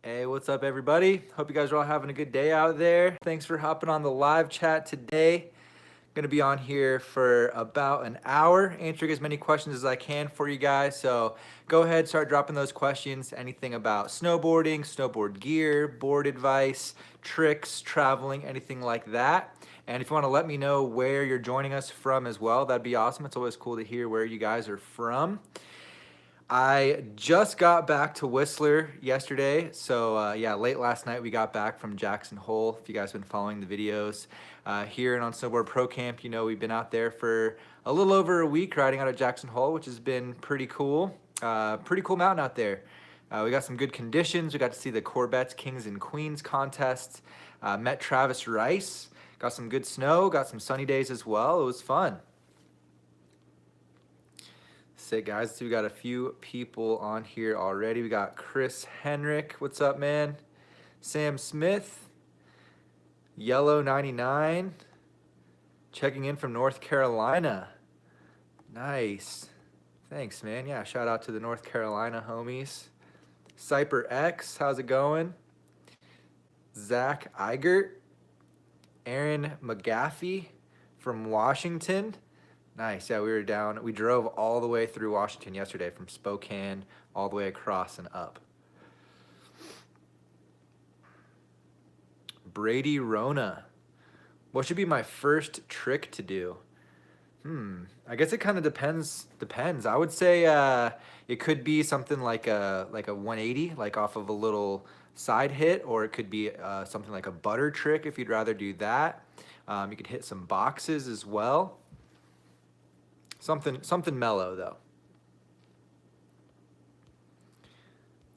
Hey, what's up, everybody? Hope you guys are all having a good day out there. Thanks for hopping on the live chat today. Going to be on here for about an hour, answering as many questions as I can for you guys. So go ahead, start dropping those questions. Anything about snowboarding, snowboard gear, board advice, tricks, traveling, anything like that. And if you want to let me know where you're joining us from as well, that'd be awesome. It's always cool to hear where you guys are from. I just got back to Whistler yesterday. So yeah, late last night we got back from Jackson Hole. If you guys have been following the videos here and on Snowboard Pro Camp, you know we've been out there for a little over a week riding out of Jackson Hole, which has been pretty cool. Pretty cool mountain out there. We got some good conditions. We got to see the Corbett's Kings and Queens contest. Met Travis Rice. Got some good snow. Got some sunny days as well. It was fun. Sick, guys. So we got a few people on here already. We got Chris Henrik. What's up, man? Sam Smith. Yellow 99. Checking in from North Carolina. Nice. Thanks, man. Yeah, shout out to the North Carolina homies. Cyper X, how's it going? Zach Eigert. Aaron McGaffey from Washington. Nice. Yeah, we drove all the way through Washington yesterday from Spokane all the way across and up. Brady Rona. What should be my first trick to do? I guess it kind of depends. I would say it could be something like a 180, like off of a little side hit, or it could be something like a butter trick if you'd rather do that. You could hit some boxes as well. Something mellow though.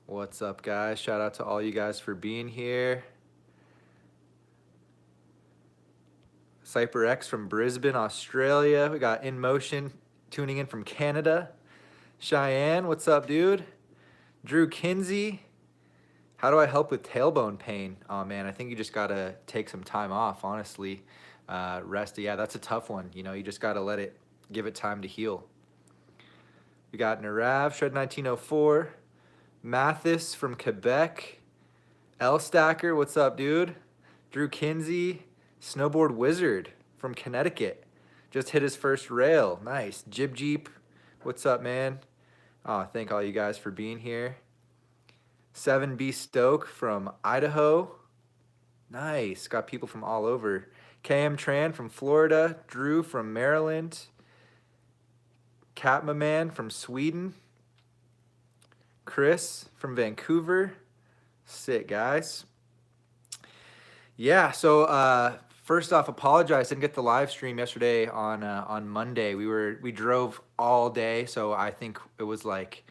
What's up, guys? Shout out to all you guys for being here. Cyper X from Brisbane, Australia. We got In Motion tuning in from Canada. Cheyenne, what's up, dude? Drew Kinsey. How do I help with tailbone pain? Oh man, I think you just gotta take some time off, honestly. Rest. Yeah, that's a tough one. You know, you just gotta give it time to heal. We got Narav, Shred 1904. Mathis from Quebec. L Stacker, what's up, dude? Drew Kinsey. Snowboard Wizard from Connecticut. Just hit his first rail. Nice. Jib Jeep, what's up, man? Oh, thank all you guys for being here. 7B Stoke from Idaho. Nice. Got people from all over. KM Tran from Florida. Drew from Maryland. Katma Man from Sweden. Chris from Vancouver. Sick, guys. Yeah, so first off, apologize. Didn't get the live stream yesterday on Monday. We drove all day, so I think it was like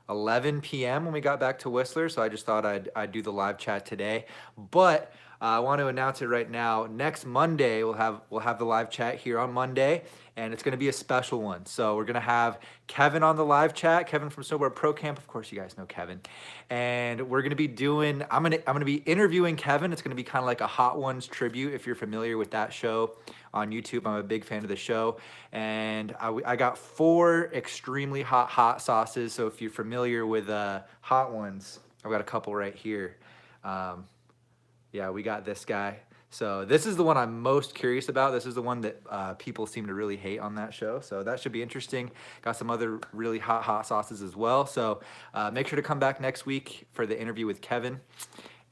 11 p.m. when we got back to Whistler. So I just thought I'd do the live chat today. But I want to announce it right now. Next Monday we'll have the live chat here on Monday, and it's going to be a special one. So we're going to have Kevin on the live chat. Kevin from Snowboard Pro Camp. Of course, you guys know Kevin. And we're going to be doing. I'm going to be interviewing Kevin. It's going to be kind of like a Hot Ones tribute. If you're familiar with that show on YouTube, I'm a big fan of the show. And I got 4 extremely hot sauces. So if you're familiar with Hot Ones, I've got a couple right here. Yeah, we got this guy. So this is the one I'm most curious about. This is the one that people seem to really hate on that show. So that should be interesting. Got some other really hot sauces as well. So make sure to come back next week for the interview with Kevin.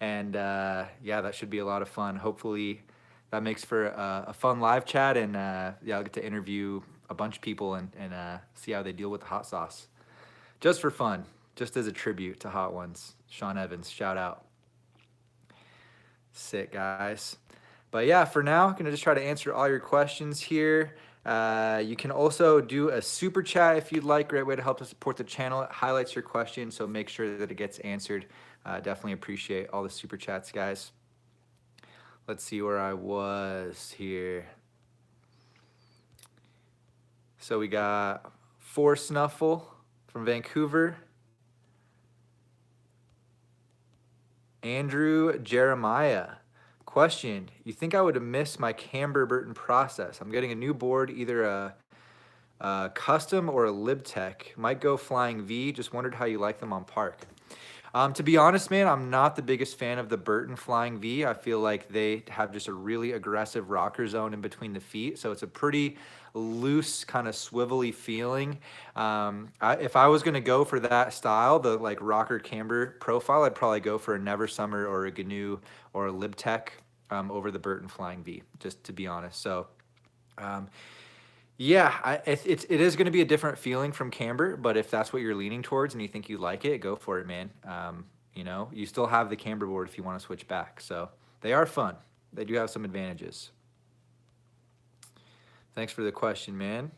And yeah, that should be a lot of fun. Hopefully that makes for a fun live chat. And yeah, I'll get to interview a bunch of people and see how they deal with the hot sauce. Just for fun, just as a tribute to Hot Ones. Sean Evans, shout out. Sick, guys. But yeah, for now, I'm going to just try to answer all your questions here. You can also do a super chat if you'd like. Great way to help us support the channel. It highlights your question, so make sure that it gets answered. Definitely appreciate all the super chats, guys. Let's see where I was here. So we got 4 Snuffle from Vancouver. Andrew Jeremiah. Question, you think I would have missed my camber Burton process? I'm getting a new board, either a custom or a LibTech. Might go flying V. Just wondered how you like them on park. To be honest, man, I'm not the biggest fan of the Burton Flying V. I feel like they have just a really aggressive rocker zone in between the feet, so it's a pretty loose, kind of swivelly feeling. If I was gonna go for that style, the like rocker camber profile, I'd probably go for a Never Summer or a GNU or a Libtech over the Burton Flying V, just to be honest. So. Um, yeah, it is going to be a different feeling from camber, but if that's what you're leaning towards and you think you like it, go for it, man. You still have the camber board if you want to switch back. So they are fun. They do have some advantages. Thanks for the question, man.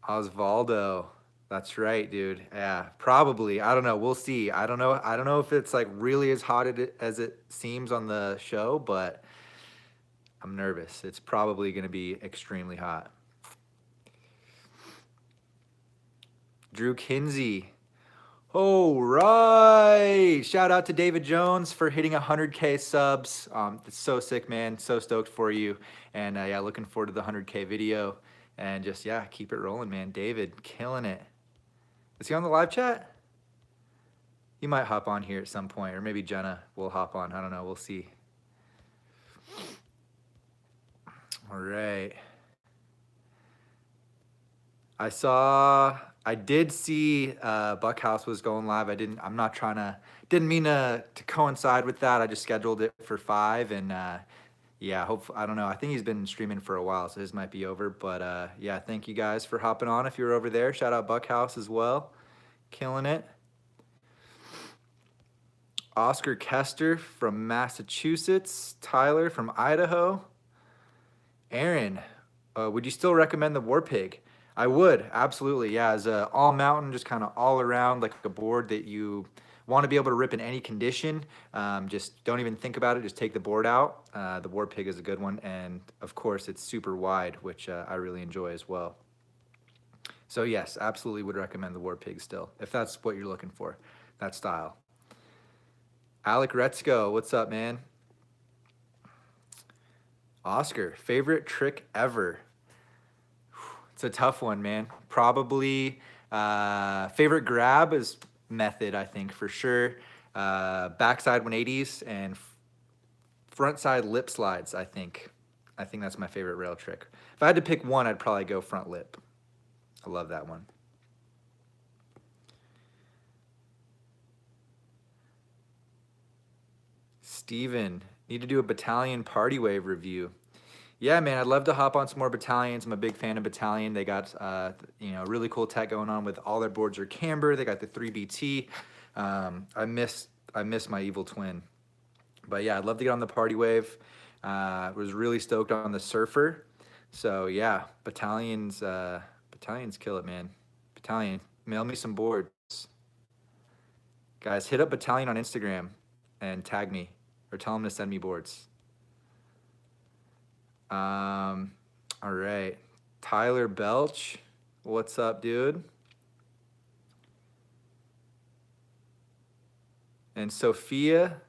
Osvaldo. That's right, dude. Yeah, probably. I don't know. We'll see. I don't know. I don't know if it's like really as hot as it seems on the show, but I'm nervous. It's probably going to be extremely hot. Drew Kinsey. Oh, right. Shout out to David Jones for hitting 100K subs. It's so sick, man. So stoked for you. And yeah, looking forward to the 100K video. And just, yeah, keep it rolling, man. David, killing it. Is he on the live chat? He might hop on here at some point, or maybe Jenna will hop on. I don't know. We'll see. All right. I did see Buckhouse was going live. I'm not trying to, didn't mean to coincide with that. I just scheduled it for 5 and yeah, I don't know. I think he's been streaming for a while, so his might be over. But yeah, thank you guys for hopping on if you're over there. Shout out Buckhouse as well. Killing it. Oscar Kester from Massachusetts. Tyler from Idaho. Aaron, would you still recommend the War Pig? I would, absolutely. Yeah, as a all mountain, just kind of all around, like a board that you want to be able to rip in any condition. Just don't even think about it. Just take the board out. The War Pig is a good one. And of course, it's super wide, which I really enjoy as well. So yes, absolutely would recommend the War Pig still, if that's what you're looking for, that style. Alec Retzko, what's up, man? Oscar, favorite trick ever? It's a tough one, man. Probably favorite grab is method, I think, for sure. Backside 180s and front side lip slides, I think. I think that's my favorite rail trick. If I had to pick one, I'd probably go front lip. I love that one. Steven, need to do a battalion party wave review. Yeah, man, I'd love to hop on some more battalions. I'm a big fan of battalion. They got really cool tech going on with all their boards are camber. They got the 3BT. I miss my evil twin. But yeah, I'd love to get on the party wave. Was really stoked on the surfer. So yeah, battalions kill it, man. Battalion, mail me some boards. Guys, hit up Battalion on Instagram and tag me or tell them to send me boards. All right. Tyler Belch, what's up, dude? And Sophia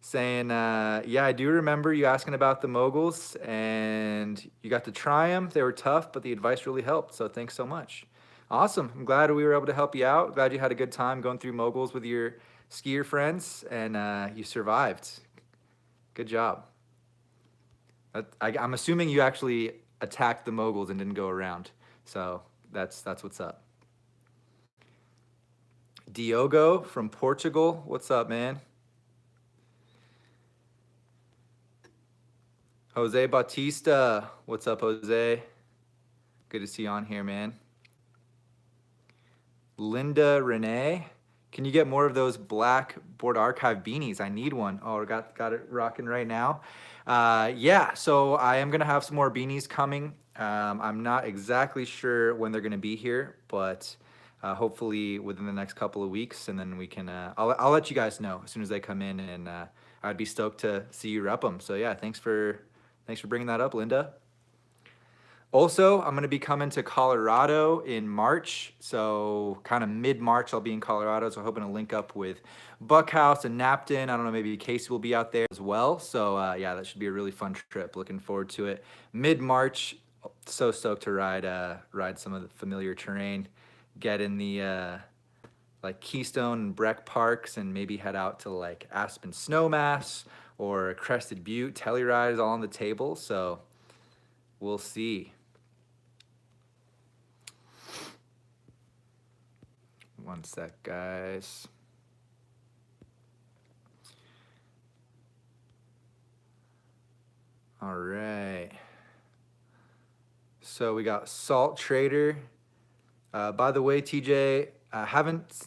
saying, yeah, I do remember you asking about the moguls and you got to try them. They were tough, but the advice really helped. So thanks so much. Awesome. I'm glad we were able to help you out. Glad you had a good time going through moguls with your skier friends and you survived. Good job. I'm assuming you actually attacked the moguls and didn't go around. So that's what's up. Diogo from Portugal, what's up, man? Jose Bautista, what's up, Jose? Good to see you on here, man. Linda Renee, can you get more of those black board archive beanies? I need one. Oh, got it rocking right now. Yeah, so I am gonna have some more beanies coming. I'm not exactly sure when they're gonna be here, but hopefully within the next couple of weeks, and then we can. I'll let you guys know as soon as they come in, and I'd be stoked to see you rep them. So yeah, thanks for bringing that up, Linda. Also, I'm going to be coming to Colorado in March. So kind of mid-March, I'll be in Colorado. So I'm hoping to link up with Buckhouse and Napton. I don't know, maybe Casey will be out there as well. So yeah, that should be a really fun trip. Looking forward to it. Mid-March, so stoked to ride some of the familiar terrain. Get in the like Keystone and Breck Parks and maybe head out to like Aspen Snowmass or Crested Butte. Telluride is all on the table, so we'll see. One sec, guys. All right. So we got Salt Trader. By the way, TJ, haven't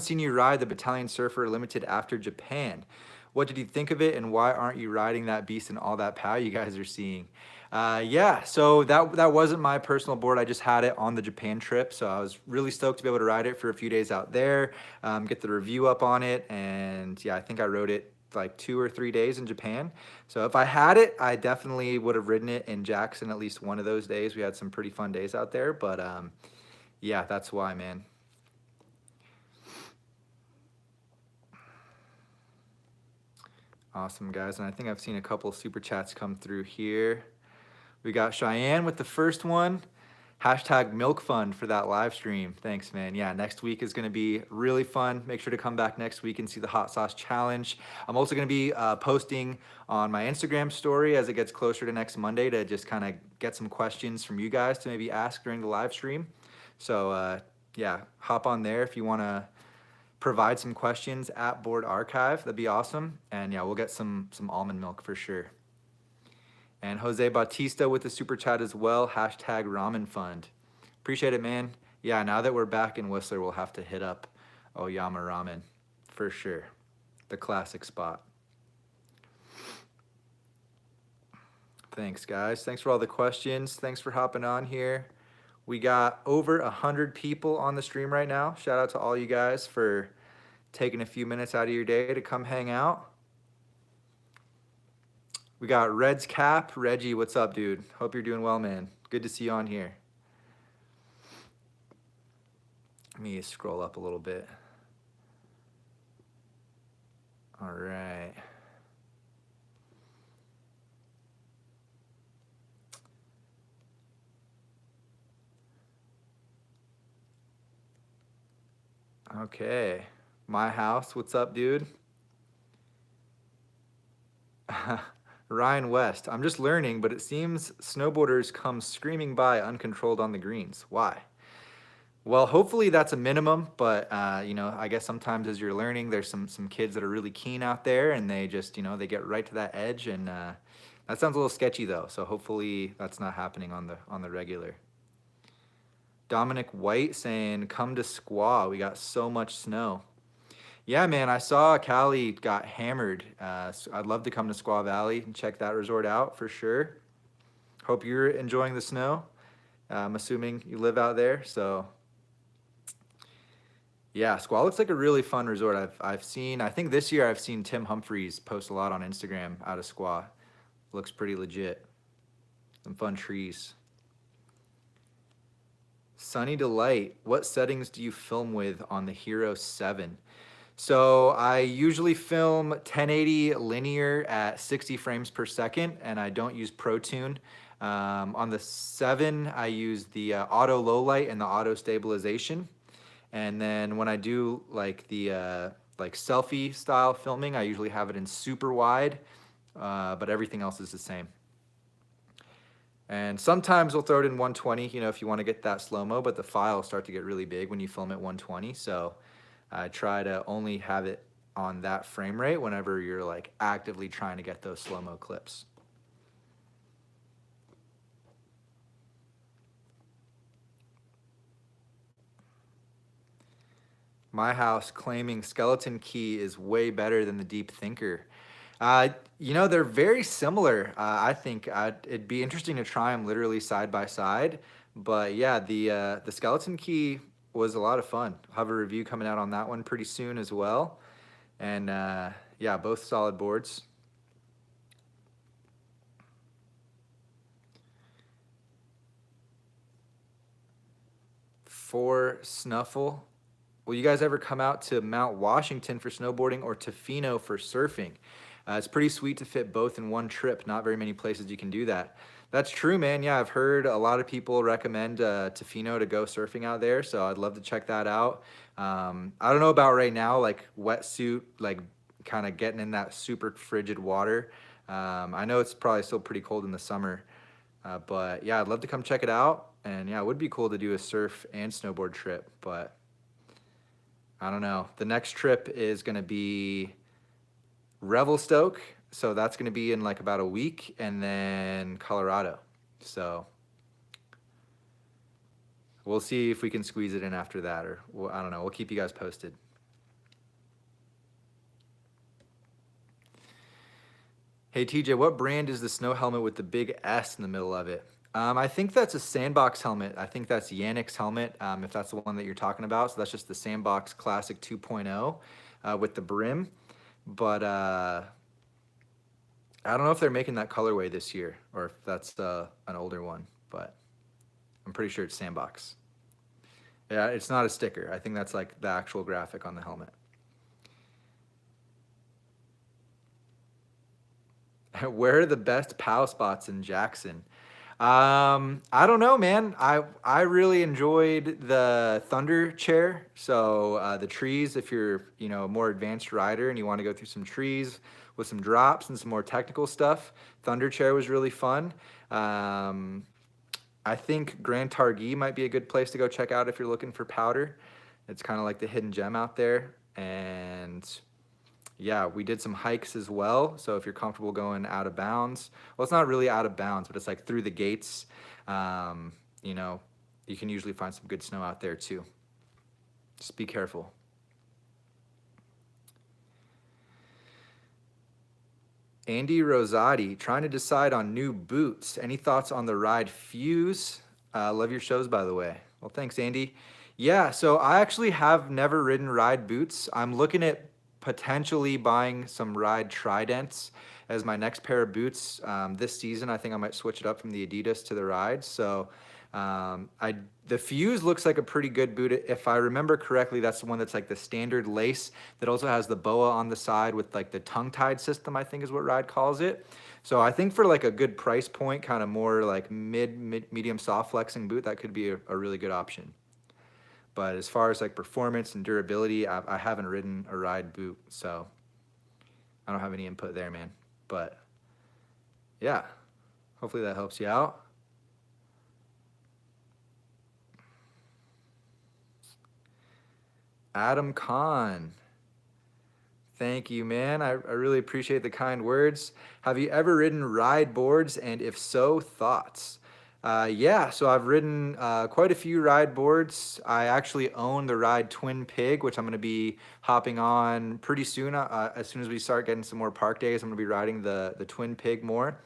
seen you ride the Battalion Surfer Limited after Japan. What did you think of it, and why aren't you riding that beast and all that power you guys are seeing? Yeah, so that wasn't my personal board. I just had it on the Japan trip, so I was really stoked to be able to ride it for a few days out there, get the review up on it, and yeah, I think I rode it like 2 or 3 days in Japan. So if I had it, I definitely would have ridden it in Jackson at least one of those days. We had some pretty fun days out there, but yeah, that's why, man. Awesome, guys. And I think I've seen a couple super chats come through here. We got Cheyenne with the first one. Hashtag milk fund for that live stream. Thanks, man. Yeah, next week is going to be really fun. Make sure to come back next week and see the hot sauce challenge. I'm also going to be posting on my Instagram story as it gets closer to next Monday to just kind of get some questions from you guys to maybe ask during the live stream. So yeah, hop on there if you want to provide some questions at Board Archive. That'd be awesome. And yeah, we'll get some almond milk for sure. And Jose Bautista with the super chat as well. Hashtag ramen fund. Appreciate it, man. Yeah, now that we're back in Whistler, we'll have to hit up Oyama Ramen for sure. The classic spot. Thanks, guys. Thanks for all the questions. Thanks for hopping on here. We got over 100 people on the stream right now. Shout out to all you guys for taking a few minutes out of your day to come hang out. We got Red's Cap. Reggie, what's up, dude? Hope you're doing well, man. Good to see you on here. Let me scroll up a little bit. All right. Okay. My house, what's up, dude? Ryan West, I'm just learning, but it seems snowboarders come screaming by uncontrolled on the greens. Why? Well, hopefully that's a minimum, but you know, I guess sometimes as you're learning, there's some kids that are really keen out there, and they just, you know, they get right to that edge, and that sounds a little sketchy though. So hopefully that's not happening on the regular. Dominic White saying, "Come to Squaw. We got so much snow." Yeah, man, I saw Cali got hammered. So I'd love to come to Squaw Valley and check that resort out for sure. Hope you're enjoying the snow. I'm assuming you live out there, so yeah, Squaw looks like a really fun resort. I've seen. I think this year I've seen Tim Humphreys post a lot on Instagram out of Squaw. Looks pretty legit. Some fun trees. Sunny Delight, what settings do you film with on the Hero 7? So I usually film 1080 linear at 60 frames per second, and I don't use Pro Tune. On the 7, I use the auto low light and the auto stabilization. And then when I do like the like selfie style filming, I usually have it in super wide, but everything else is the same. And sometimes we'll throw it in 120, you know, if you want to get that slow-mo, but the files start to get really big when you film at 120. So I try to only have it on that frame rate whenever you're like actively trying to get those slow-mo clips. My house claiming Skeleton Key is way better than the Deep Thinker. You know, they're very similar. I think it'd be interesting to try them literally side by side. But yeah, the Skeleton Key was a lot of fun. I'll have a review coming out on that one pretty soon as well. And yeah, both solid boards. For Snuffle, will you guys ever come out to Mount Washington for snowboarding or Tofino for surfing? It's pretty sweet to fit both in one trip. Not very many places you can do that. That's true, man. Yeah, I've heard a lot of people recommend Tofino to go surfing out there, so I'd love to check that out. I don't know about right now, like wetsuit, like kind of getting in that super frigid water. I know it's probably still pretty cold in the summer, but yeah, I'd love to come check it out. And yeah, it would be cool to do a surf and snowboard trip, but I don't know. The next trip is going to be Revelstoke, so that's going to be in like about a week, and then Colorado. So we'll see if we can squeeze it in after that, or I don't know. We'll keep you guys posted. Hey TJ, what brand is the snow helmet with the big S in the middle of it? I think that's a Sandbox helmet. I think that's Yannick's helmet, if that's the one that you're talking about. So that's just the Sandbox Classic 2.0 with the brim. But I don't know if they're making that colorway this year or if that's an older one, but I'm pretty sure it's Sandbox. Yeah, it's not a sticker. I think that's like the actual graphic on the helmet. Where are the best POW spots in Jackson? I don't know, man. I really enjoyed the Thunder chair. So the trees, if you're a more advanced rider and you want to go through some trees with some drops and some more technical stuff, Thunder chair was really fun. Um, I think Grand Targhee might be a good place to go check out if you're looking for powder. It's kind of like the hidden gem out there, and yeah, we did some hikes as well. So if you're comfortable going out of bounds, well, it's not really out of bounds, but it's like through the gates. Um, you know, you can usually find some good snow out there too. Just be careful. Andy Rosati, trying to decide on new boots. Any thoughts on the Ride Fuse? Love your shows, by the way. Well, thanks, Andy. Yeah, so I actually have never ridden Ride boots. I'm looking at potentially buying some Ride Tridents as my next pair of boots this season. I think I might switch it up from the Adidas to the Ride. So the Fuse looks like a pretty good boot. If I remember correctly, that's the one that's like the standard lace that also has the boa on the side with like the tongue-tied system, I think is what Ride calls it. So I think for like a good price point, kind of more like medium soft flexing boot, that could be a really good option. But as far as like performance and durability, I haven't ridden a Ride boot, so I don't have any input there, man. But yeah, hopefully that helps you out. Adam Kahn. Thank you, man. I really appreciate the kind words. Have you ever ridden Ride boards? And if so, thoughts? Yeah, so I've ridden quite a few Ride boards. I actually own the Ride Twin Pig, which I'm going to be hopping on pretty soon. As soon as we start getting some more park days, I'm going to be riding the Twin Pig more.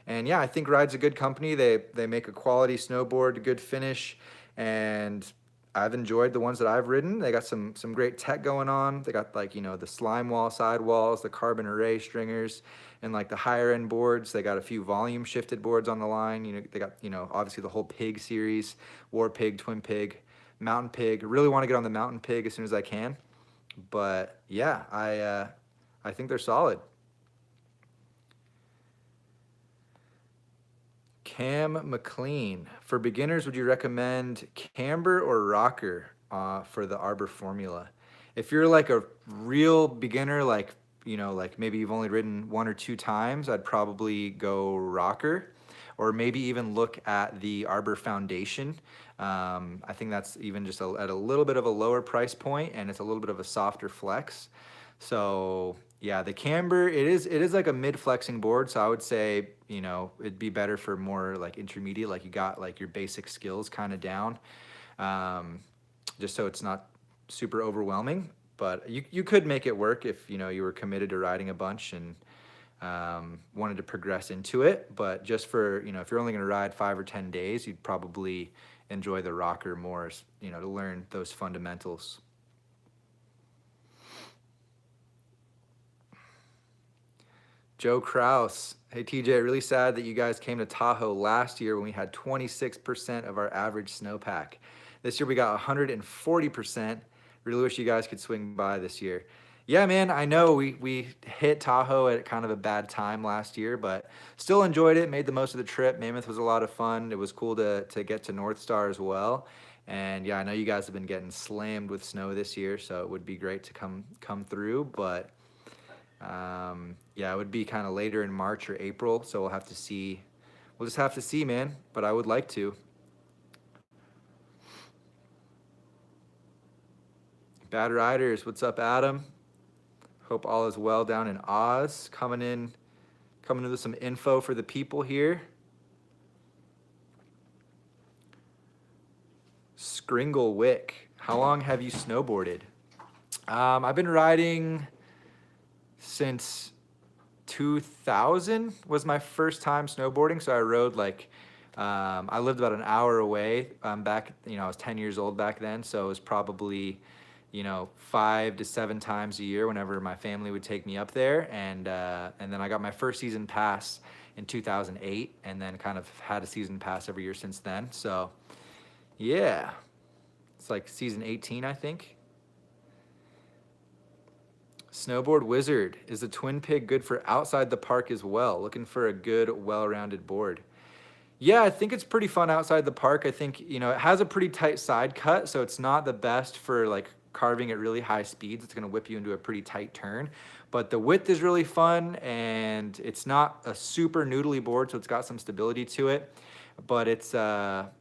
And yeah, I think Ride's a good company. They make a quality snowboard, good finish, and I've enjoyed the ones that I've ridden. They got some great tech going on. They got like, the slime wall sidewalls, the carbon array stringers, and like the higher end boards. They got a few volume shifted boards on the line. They got, obviously the whole Pig series, War Pig, Twin Pig, Mountain Pig. Really want to get on the Mountain Pig as soon as I can. But yeah, I think they're solid. Cam McLean. For beginners, would you recommend camber or rocker for the Arbor formula? If you're like a real beginner, like, like maybe you've only ridden one or two times, I'd probably go rocker, or maybe even look at the Arbor Foundation. I think that's even just at a little bit of a lower price point, and it's a little bit of a softer flex. So yeah, the camber, it is like a mid flexing board. So I would say, it'd be better for more like intermediate, like you got like your basic skills kind of down, just so it's not super overwhelming. But you could make it work if you were committed to riding a bunch and wanted to progress into it. But just for if you're only going to ride 5 or 10 days, you'd probably enjoy the rocker more, to learn those fundamentals. Joe Kraus. Hey TJ, really sad that you guys came to Tahoe last year when we had 26% of our average snowpack. This year we got 140%. Really wish you guys could swing by this year. Yeah, man, I know we hit Tahoe at kind of a bad time last year, but still enjoyed it, made the most of the trip. Mammoth was a lot of fun. It was cool to get to North Star as well. And yeah, I know you guys have been getting slammed with snow this year, so it would be great to come through, but yeah, it would be kind of later in March or April, so we'll have to see. We'll just have to see, man, but I would like to. Bad Riders, what's up, Adam? Hope all is well down in Oz. Coming in with some info for the people here. Skringle Wick, how long have you snowboarded? I've been riding since 2000 was my first time snowboarding. So I rode like, I lived about an hour away back, I was 10 years old back then. So it was probably, 5 to 7 times a year whenever my family would take me up there. And then I got my first season pass in 2008 and then kind of had a season pass every year since then. So yeah, it's like season 18, I think. Snowboard Wizard, is the Twin Pig good for outside the park as well? Looking for a good, well-rounded board. Yeah, I think it's pretty fun outside the park. I think, it has a pretty tight side cut, so it's not the best for like carving at really high speeds. It's gonna whip you into a pretty tight turn. But the width is really fun, and it's not a super noodly board, so it's got some stability to it. But it's not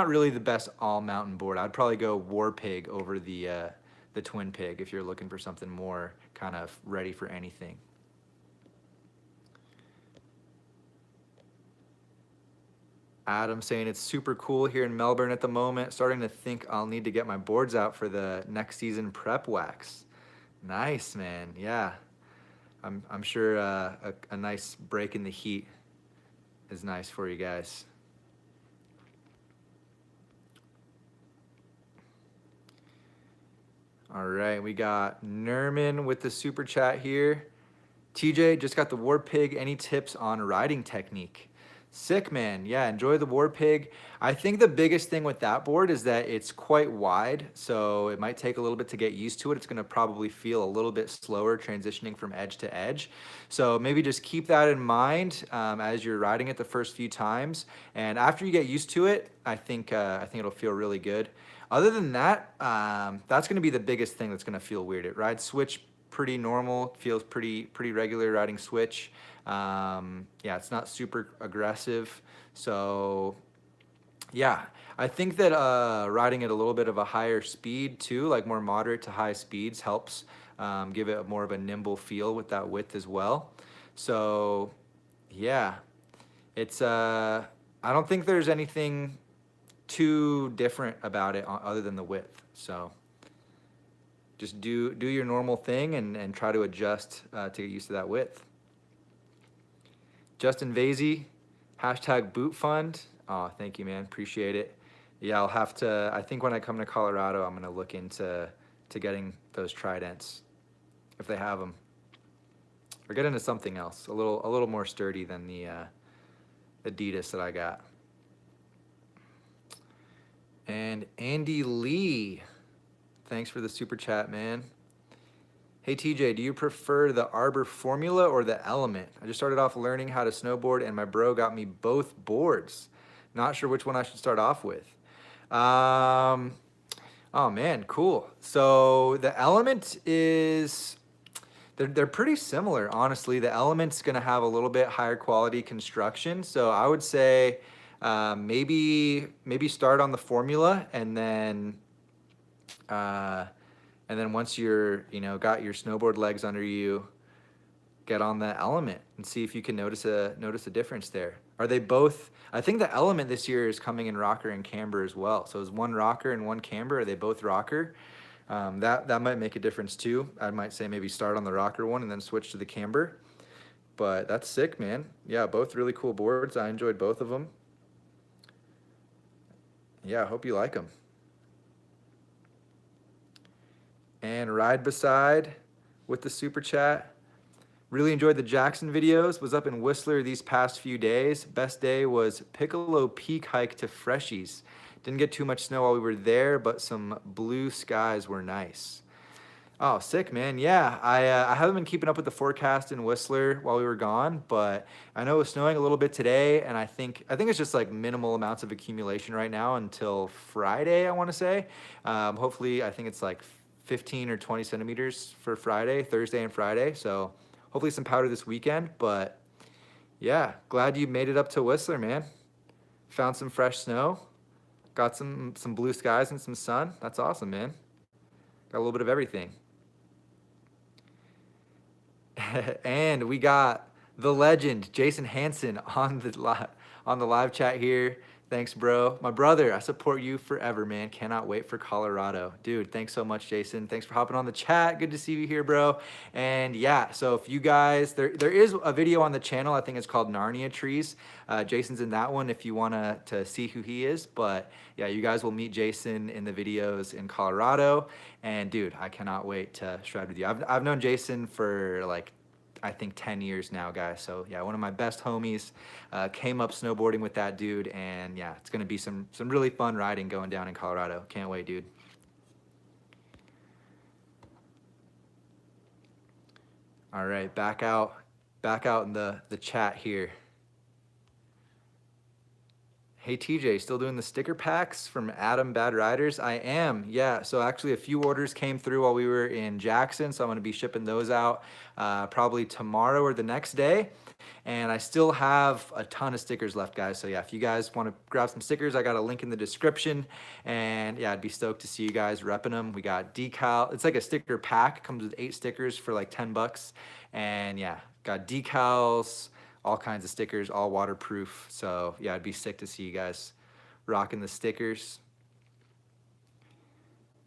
really the best all mountain board. I'd probably go War Pig over the Twin Pig if you're looking for something more kind of ready for anything. Adam saying it's super cool here in Melbourne at the moment. Starting to think I'll need to get my boards out for the next season prep wax. Nice, man. Yeah, I'm sure a nice break in the heat is nice for you guys. All right, we got Nerman with the super chat here. TJ just got the War Pig. Any tips on riding technique? Sick, man. Yeah, enjoy the War Pig. I think the biggest thing with that board is that it's quite wide, so it might take a little bit to get used to it. It's going to probably feel a little bit slower transitioning from edge to edge. So maybe just keep that in mind as you're riding it the first few times. And after you get used to it, I think it'll feel really good. Other than that, that's going to be the biggest thing that's going to feel weird. It rides switch pretty normal, feels pretty regular riding switch. Yeah, it's not super aggressive. So yeah, I think that riding at a little bit of a higher speed too, like more moderate to high speeds, helps give it more of a nimble feel with that width as well. So yeah, it's I don't think there's anything too different about it other than the width. So just do your normal thing and try to adjust to get used to that width. Justin Vasey, hashtag boot fund. Oh, thank you, man. Appreciate it. Yeah, I'll have to, I think when I come to Colorado, I'm gonna look into getting those Tridents if they have them, or get into something else a little more sturdy than the Adidas that I got. And Andy Lee, thanks for the super chat, man. Hey TJ, do you prefer the Arbor Formula or the Element? I just started off learning how to snowboard and my bro got me both boards. Not sure which one I should start off with. Oh man, cool. So the Element is, they're pretty similar, honestly. The Element's gonna have a little bit higher quality construction. So I would say maybe start on the Formula and then once you're, got your snowboard legs under you, get on the Element and see if you can notice a difference there. Are they both? I think the Element this year is coming in rocker and camber as well. So is one rocker and one camber? Are they both rocker? That might make a difference too. I might say maybe start on the rocker one and then switch to the camber. But that's sick, man. Yeah, both really cool boards. I enjoyed both of them. Yeah, I hope you like them. And Ride Beside with the super chat. Really enjoyed the Jackson videos. Was up in Whistler these past few days. Best day was Piccolo Peak hike to Freshies. Didn't get too much snow while we were there, but some blue skies were nice. Oh, sick, man. Yeah, I haven't been keeping up with the forecast in Whistler while we were gone, but I know it was snowing a little bit today, and I think it's just like minimal amounts of accumulation right now until Friday, I want to say. Hopefully, I think it's like 15 or 20 centimeters for Friday, Thursday and Friday. So hopefully some powder this weekend. But yeah, glad you made it up to Whistler, man. Found some fresh snow, got some blue skies and some sun. That's awesome, man. Got a little bit of everything. And we got the legend Jason Hanson on the live chat here. Thanks, bro. My brother, I support you forever, man. Cannot wait for Colorado. Dude, thanks so much, Jason. Thanks for hopping on the chat. Good to see you here, bro. And yeah, so if you guys, there is a video on the channel. I think it's called Narnia Trees. Jason's in that one if you want to see who he is. But yeah, you guys will meet Jason in the videos in Colorado. And dude, I cannot wait to shred with you. I've known Jason for like I think 10 years now, guys. So yeah, one of my best homies. Came up snowboarding with that dude, and yeah, it's gonna be some really fun riding going down in Colorado. Can't wait, dude. All right, back out in the chat here. Hey TJ, still doing the sticker packs from Adam Bad Riders? I am, yeah. So actually, a few orders came through while we were in Jackson, so I'm gonna be shipping those out probably tomorrow or the next day. And I still have a ton of stickers left, guys. So yeah, if you guys want to grab some stickers, I got a link in the description. And yeah, I'd be stoked to see you guys repping them. We got decal. It's like a sticker pack. It comes with 8 stickers for like 10 bucks. And yeah, got decals, all kinds of stickers, all waterproof. So yeah, I'd be sick to see you guys rocking the stickers.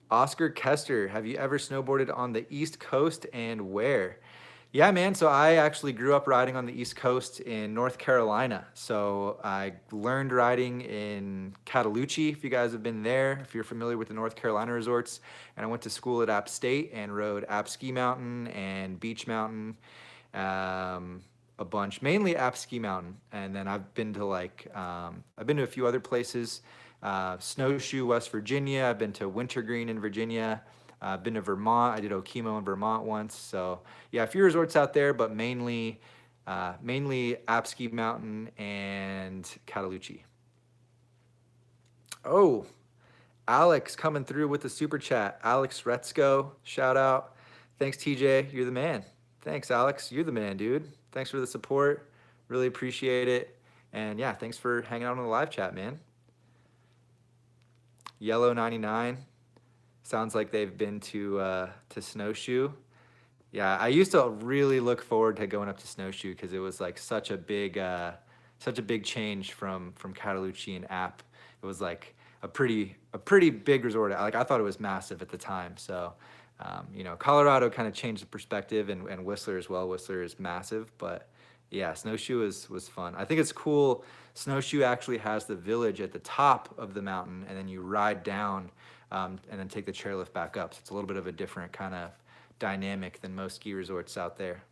Oscar Kester, have you ever snowboarded on the East Coast and where? Yeah, man. So I actually grew up riding on the East Coast in North Carolina. So I learned riding in Cataloochee, if you guys have been there, if you're familiar with the North Carolina resorts. And I went to school at App State and rode App Ski Mountain and Beach Mountain, a bunch, mainly App Ski Mountain. And then I've been to a few other places, Snowshoe, West Virginia. I've been to Wintergreen in Virginia. I've been to Vermont. I did Okemo in Vermont once. So yeah, a few resorts out there, but mainly Apski Mountain and Cataloochee. Oh, Alex coming through with the super chat. Alex Retzko, shout out. Thanks, TJ. You're the man. Thanks, Alex. You're the man, dude. Thanks for the support. Really appreciate it. And yeah, thanks for hanging out on the live chat, man. Yellow 99. Sounds like they've been to Snowshoe. Yeah, I used to really look forward to going up to Snowshoe because it was like such a big change from Cataloochee and App. It was like a pretty big resort. Like I thought it was massive at the time. So, Colorado kind of changed the perspective, and Whistler as well. Whistler is massive, but yeah, Snowshoe was fun. I think it's cool. Snowshoe actually has the village at the top of the mountain, and then you ride down, and then take the chairlift back up. So it's a little bit of a different kind of dynamic than most ski resorts out there.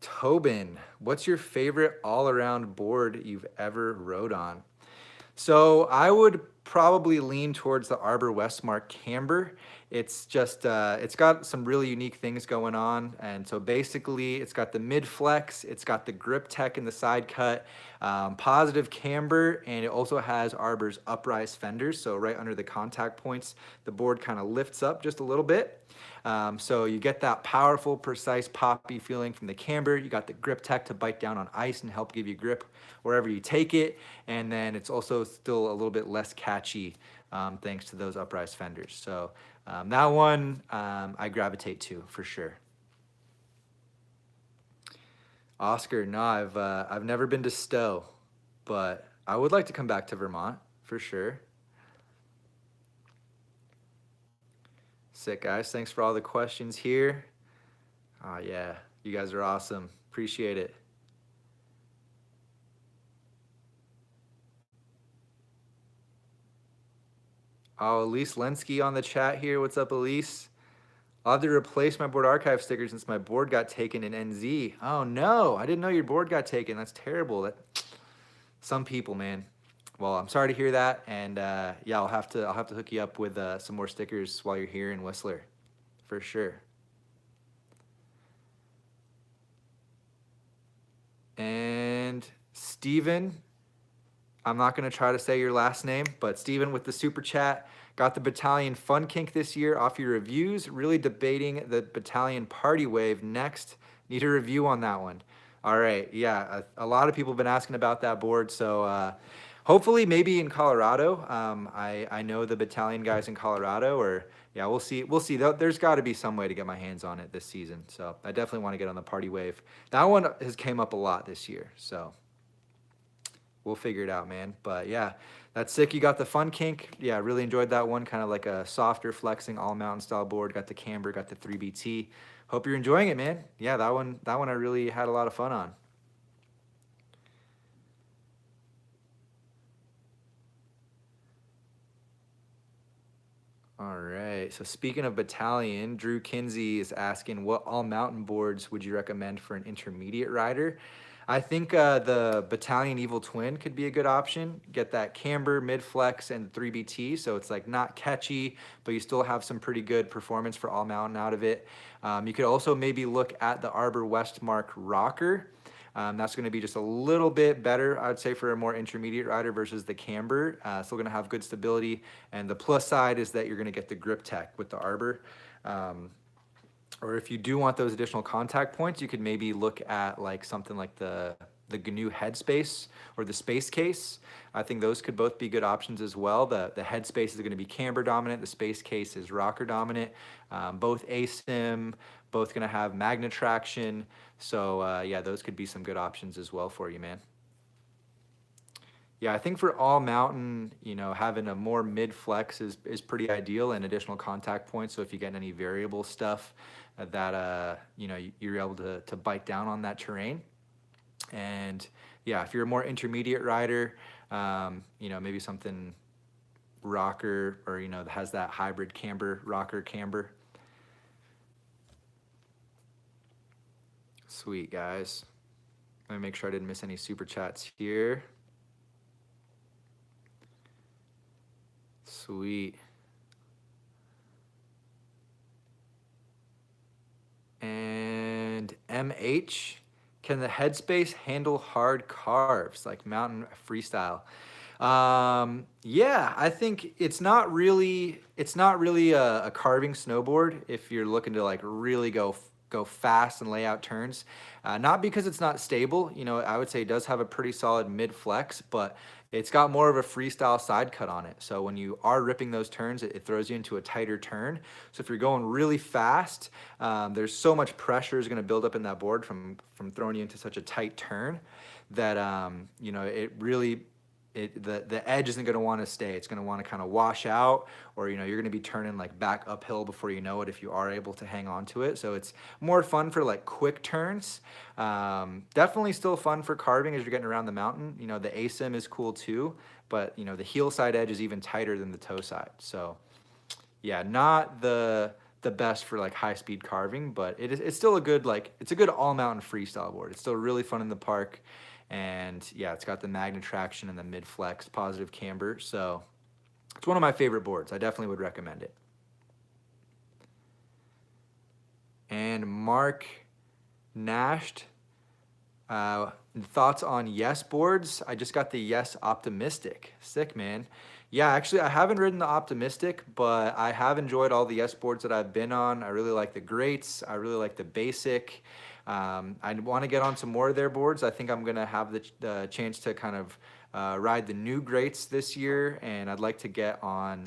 Tobin, what's your favorite all-around board you've ever rode on? So I would probably lean towards the Arbor Westmark Camber. It's just, it's got some really unique things going on. And so basically it's got the mid flex, it's got the grip tech in the side cut, positive camber, and it also has Arbor's uprise fenders. So right under the contact points, the board kind of lifts up just a little bit. So you get that powerful, precise, poppy feeling from the camber. You got the grip tech to bite down on ice and help give you grip wherever you take it. And then it's also still a little bit less catchy, thanks to those uprise fenders. So that one I gravitate to for sure. Oscar, no, I've never been to Stowe, but I would like to come back to Vermont for sure. Sick, guys. Thanks for all the questions here. Oh, yeah. You guys are awesome. Appreciate it. Oh, Elise Lenski on the chat here. What's up, Elise? I'll have to replace my board archive sticker since my board got taken in NZ. Oh, no. I didn't know your board got taken. That's terrible. Some people, man. Well, I'm sorry to hear that, and yeah, I'll have to hook you up with some more stickers while you're here in Whistler, for sure. And Steven, I'm not going to try to say your last name, but Steven with the super chat got the Battalion Fun Kink this year off your reviews. Really debating the Battalion Party Wave next. Need a review on that one. All right, yeah, a lot of people have been asking about that board, so hopefully maybe in Colorado. I know the Battalion guys in Colorado, or yeah, we'll see. We'll see. There's got to be some way to get my hands on it this season, so I definitely want to get on the Party Wave. That one has came up a lot this year, so we'll figure it out, man. But yeah, that's sick. You got the Fun Kink. Yeah, really enjoyed that one. Kind of like a softer flexing all mountain style board. Got the camber, got the 3BT. Hope you're enjoying it, man. Yeah, that one I really had a lot of fun on. All right. So speaking of Battalion, Drew Kinsey is asking, what all mountain boards would you recommend for an intermediate rider? I think the Battalion Evil Twin could be a good option. Get that camber, mid flex, and 3BT, so it's like not catchy, but you still have some pretty good performance for all mountain out of it. You could also maybe look at the Arbor Westmark rocker. That's going to be just a little bit better, I would say, for a more intermediate rider versus the camber. Still going to have good stability. And the plus side is that you're going to get the grip tech with the Arbor. Um, or if you do want those additional contact points, you could maybe look at like something like the GNU Headspace or the Space Case. I think those could both be good options as well. The Headspace is going to be camber dominant. The Space Case is rocker dominant. Both ASIM, both going to have magnet traction. So yeah, those could be some good options as well for you, man. Yeah, I think for all mountain, having a more mid flex is pretty ideal and additional contact points. So if you get any variable stuff that you're able to bite down on that terrain. And yeah, if you're a more intermediate rider, maybe something rocker or that has that hybrid camber, rocker camber. Sweet, guys. Let me make sure I didn't miss any super chats here. Sweet. And MH, can the headspace handle hard carves like mountain freestyle? Yeah, I think it's not really a carving snowboard if you're looking to like really go fast and lay out turns. Not because it's not stable. I would say it does have a pretty solid mid flex, but it's got more of a freestyle side cut on it. So when you are ripping those turns, it throws you into a tighter turn. So if you're going really fast, there's so much pressure is going to build up in that board from throwing you into such a tight turn that it really the edge isn't going to want to stay. It's going to want to kind of wash out, or you're going to be turning like back uphill before you know it if you are able to hang on to it. So it's more fun for like quick turns. Definitely still fun for carving as you're getting around the mountain. The ASIM is cool too, but the heel side edge is even tighter than the toe side. So yeah, not the best for like high speed carving, but it's still a good it's a good all mountain freestyle board. It's still really fun in the park. And yeah, it's got the magnet traction and the mid flex positive camber. So it's one of my favorite boards. I definitely would recommend it. And Mark Nashed, thoughts on Yes boards? I just got the Yes Optimistic. Sick, man. Yeah, actually, I haven't ridden the Optimistic, but I have enjoyed all the Yes boards that I've been on. I really like the Greats. I really like the Basic. I want to get on some more of their boards. I think I'm going to have the chance to kind of ride the new Greats this year, and I'd like to get on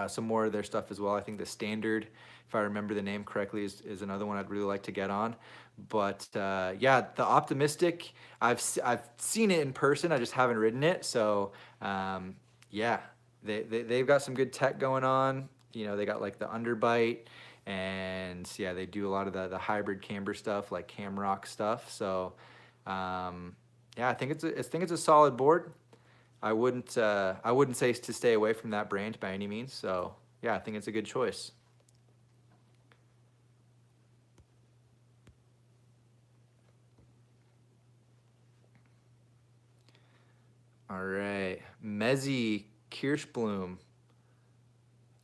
some more of their stuff as well. I think the Standard, if I remember the name correctly, is another one I'd really like to get on. But yeah, the Optimistic, I've seen it in person. I just haven't ridden it. So yeah, they've got some good tech going on. They got like the underbite, and yeah, they do a lot of the hybrid camber stuff, like Camrock stuff. So yeah, I think it's a solid board. I wouldn't say to stay away from that brand by any means. So yeah, I think it's a good choice. All right. Mezzi Kirschblum. I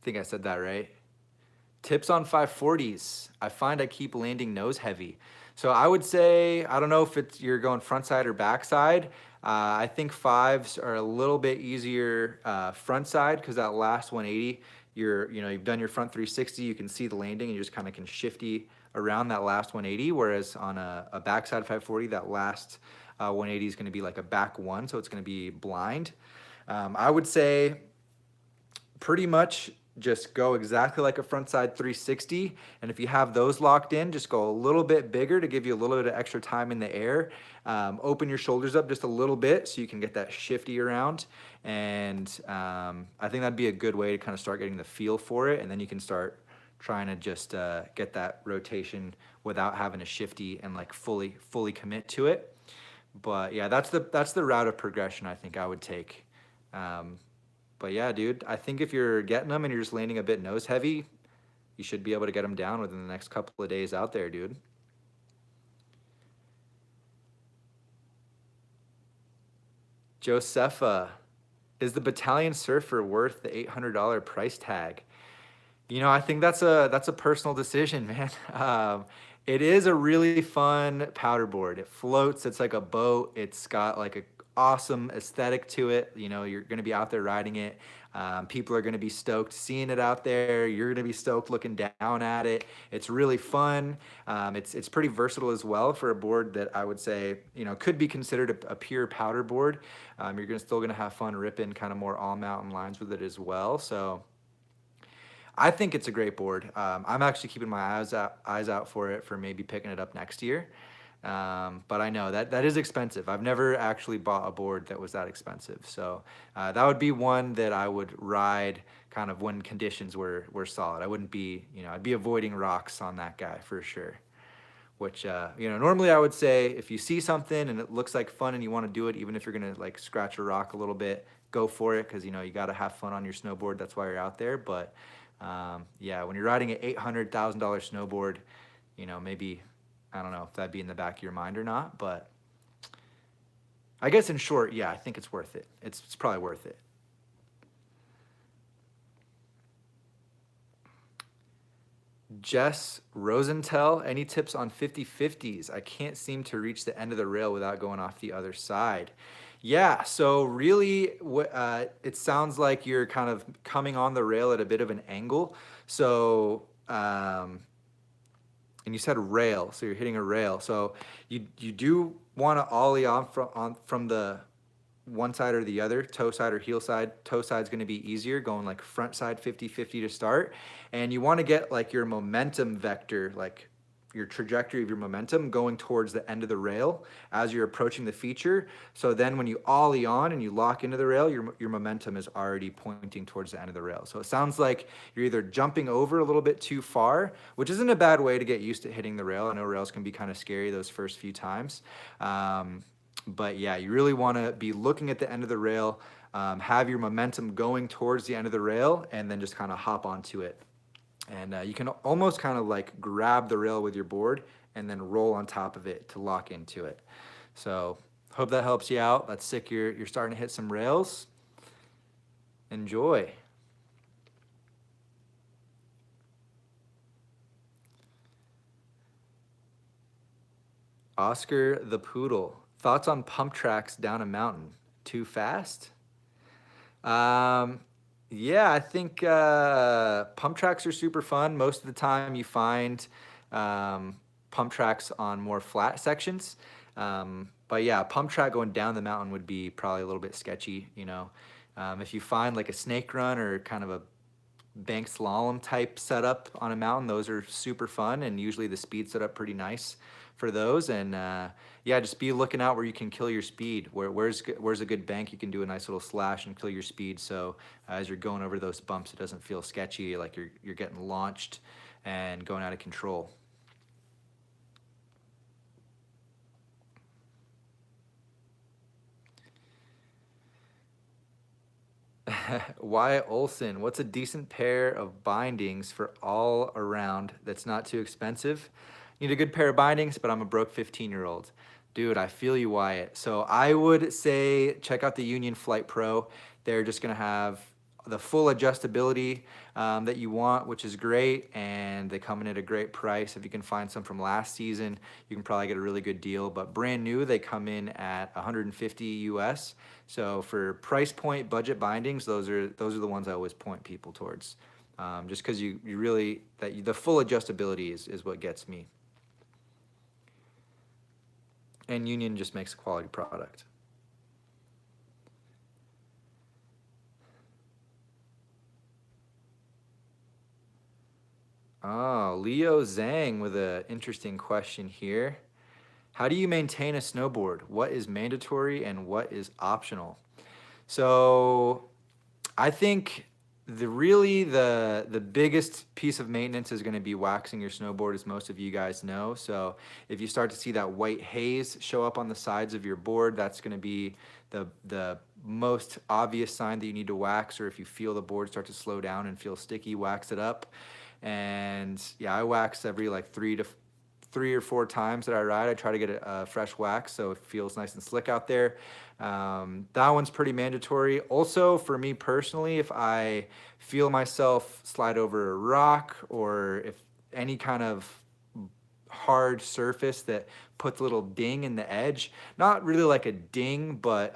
think I said that right. Tips on 540s. I find I keep landing nose heavy. So I would say, I don't know if it's you're going front side or back side. I think fives are a little bit easier front side because that last 180, you've done your front 360, you can see the landing and you just kind of can shifty around that last 180. Whereas on a backside 540, that last 180 is going to be like a back one, so it's going to be blind. I would say pretty much just go exactly like a frontside 360. And if you have those locked in, just go a little bit bigger to give you a little bit of extra time in the air. Open your shoulders up just a little bit so you can get that shifty around. And I think that'd be a good way to kind of start getting the feel for it. And then you can start trying to just get that rotation without having to shifty and like fully commit to it. But yeah, that's the route of progression I think I would take. Um, but yeah, dude, I think if you're getting them and you're just landing a bit nose heavy, you should be able to get them down within the next couple of days out there, dude. Josepha, is the Battalion Surfer worth the $800 price tag? I think that's a personal decision, man. It is a really fun powder board. It floats. It's like a boat. It's got like a awesome aesthetic to it. You're gonna be out there riding it. People are gonna be stoked seeing it out there. You're gonna be stoked looking down at it. It's really fun. It's pretty versatile as well for a board that I would say could be considered a pure powder board. Still gonna have fun ripping kind of more all mountain lines with it as well. So. I think it's a great board. I'm actually keeping my eyes out for it for maybe picking it up next year. But I know that is expensive. I've never actually bought a board that was that expensive. So that would be one that I would ride kind of when conditions were solid. I wouldn't be, I'd be avoiding rocks on that guy for sure. Which, normally I would say if you see something and it looks like fun and you want to do it, even if you're going to like scratch a rock a little bit, go for it because, you got to have fun on your snowboard. That's why you're out there. But yeah, when you're riding an $800,000 snowboard, maybe, I don't know if that'd be in the back of your mind or not, but I guess in short, yeah, I think it's worth it. It's probably worth it. Jess Rosenthal, any tips on 50/50s? I can't seem to reach the end of the rail without going off the other side. Yeah, so really, it sounds like you're kind of coming on the rail at a bit of an angle. So, and you said rail, so you're hitting a rail. So you do want to ollie from the one side or the other, toe side or heel side. Toe side's going to be easier, going like front side 50/50 to start. And you want to get like your momentum vector, like your trajectory of your momentum going towards the end of the rail as you're approaching the feature. So then when you ollie on and you lock into the rail, your momentum is already pointing towards the end of the rail. So it sounds like you're either jumping over a little bit too far, which isn't a bad way to get used to hitting the rail. I know rails can be kind of scary those first few times. But yeah, you really want to be looking at the end of the rail, have your momentum going towards the end of the rail, and then just kind of hop onto it. And you can almost kind of like grab the rail with your board and then roll on top of it to lock into it. So hope that helps you out. That's sick. You're starting to hit some rails. Enjoy. Oscar the Poodle. Thoughts on pump tracks down a mountain? Too fast? Um, yeah, I think pump tracks are super fun. Most of the time, you find pump tracks on more flat sections. But yeah, pump track going down the mountain would be probably a little bit sketchy. If you find like a snake run or kind of a bank slalom type setup on a mountain, those are super fun, and usually the speed set up pretty nice for those. And yeah, just be looking out where you can kill your speed. Where's a good bank you can do a nice little slash and kill your speed. So as you're going over those bumps, it doesn't feel sketchy, like you're getting launched and going out of control. Wyatt Olson, what's a decent pair of bindings for all around that's not too expensive? Need a good pair of bindings, but I'm a broke 15-year-old. Dude, I feel you, Wyatt. So I would say check out the Union Flight Pro. They're just gonna have the full adjustability that you want, which is great, and they come in at a great price. If you can find some from last season, you can probably get a really good deal. But brand new, they come in at 150 US. So for price point budget bindings, those are the ones I always point people towards. Just because you really the full adjustability is what gets me. And Union just makes a quality product. Oh, Leo Zhang with an interesting question here. How do you maintain a snowboard? What is mandatory and what is optional? So I think the biggest piece of maintenance is going to be waxing your snowboard, as most of you guys know. So if you start to see that white haze show up on the sides of your board, that's going to be the most obvious sign that you need to wax. Or if you feel the board start to slow down and feel sticky, wax it up. And yeah, I wax every like 3 or 4 times that I ride. I try to get a fresh wax so it feels nice and slick out there. That one's pretty mandatory. Also, for me personally, if I feel myself slide over a rock or if any kind of hard surface that puts a little ding in the edge, not really like a ding, but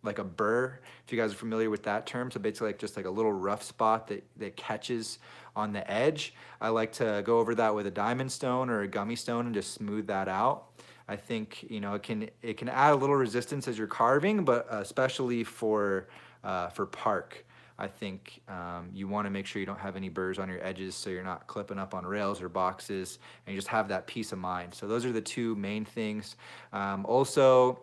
like a burr, if you guys are familiar with that term. So basically like just like a little rough spot that catches on the edge. I like to go over that with a diamond stone or a gummy stone and just smooth that out. I think it can add a little resistance as you're carving, but especially for park. I think you want to make sure you don't have any burrs on your edges so you're not clipping up on rails or boxes, and you just have that peace of mind. So those are the two main things. Also,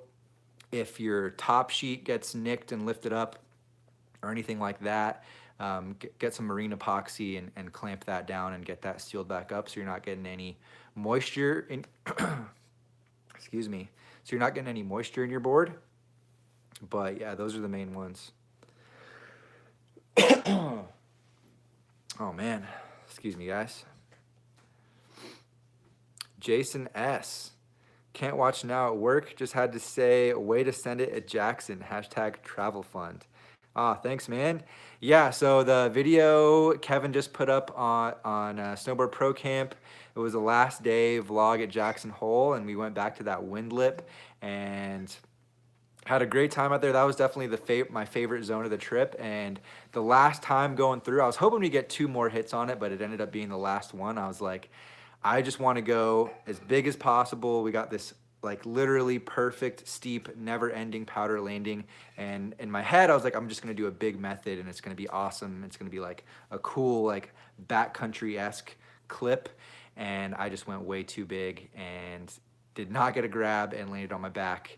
if your top sheet gets nicked and lifted up or anything like that, get some marine epoxy and clamp that down and get that sealed back up so you're not getting any moisture in excuse me, so you're not getting any moisture in your board. But yeah, those are the main ones. Oh man, excuse me, guys. Jason S. Can't watch now at work. Just had to say, way to send it at Jackson. Hashtag travel fund. Ah, thanks, man. Yeah, so the video Kevin just put up on Snowboard Pro Camp. It was the last day vlog at Jackson Hole, and we went back to that wind lip and had a great time out there. That was definitely my favorite zone of the trip. And the last time going through, I was hoping to get 2 more hits on it, but it ended up being the last one. I was like, I just want to go as big as possible. We got this like literally perfect, steep, never-ending powder landing. And in my head, I was like, I'm just going to do a big method, and it's going to be awesome. It's going to be like a cool, like backcountry-esque clip. And I just went way too big and did not get a grab and landed on my back.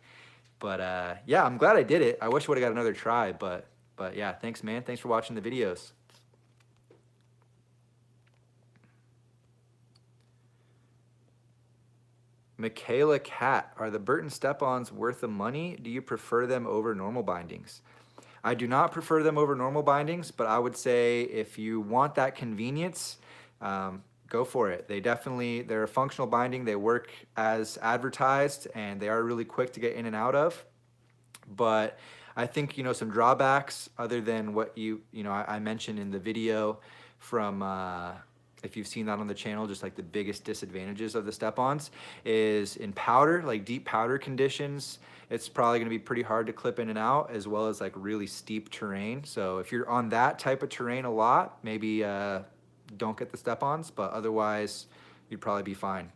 But yeah, I'm glad I did it. I wish I would have got another try, but yeah, thanks, man. Thanks for watching the videos. Michaela Cat, are the Burton step-ons worth the money? Do you prefer them over normal bindings? I do not prefer them over normal bindings, but I would say if you want that convenience, go for it. They're a functional binding. They work as advertised, and they are really quick to get in and out of. But I think, some drawbacks other than what I mentioned in the video from, if you've seen that on the channel, just like the biggest disadvantages of the step-ons is in powder, like deep powder conditions, it's probably going to be pretty hard to clip in and out, as well as like really steep terrain. So if you're on that type of terrain a lot, maybe don't get the step-ons, but otherwise you'd probably be fine.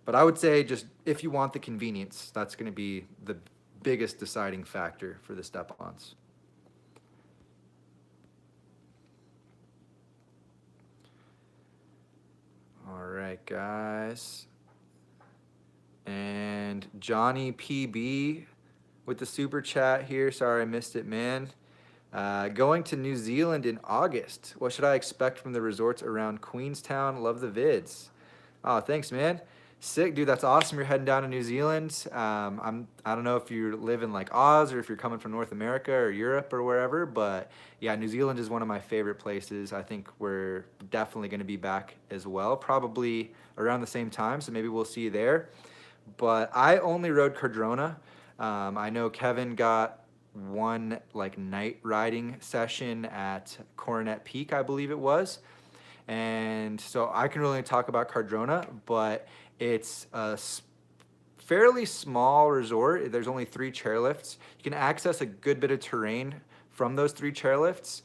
But I would say just if you want the convenience, that's going to be the biggest deciding factor for the step-ons. All right, guys. And Johnny PB with the super chat here. Sorry I missed it, man. Going to New Zealand in August. What should I expect from the resorts around Queenstown? Love the vids. Oh, thanks, man. Sick, dude. That's awesome. You're heading down to New Zealand. I don't know if you live in like Oz or if you're coming from North America or Europe or wherever, but yeah, New Zealand is one of my favorite places. I think we're definitely going to be back as well, probably around the same time. So maybe we'll see you there. but I only rode Cardrona. I know Kevin got one like night riding session at Coronet Peak, I believe it was. And so I can really talk about Cardrona, but it's a fairly small resort. There's only 3 chairlifts. You can access a good bit of terrain from those 3 chairlifts.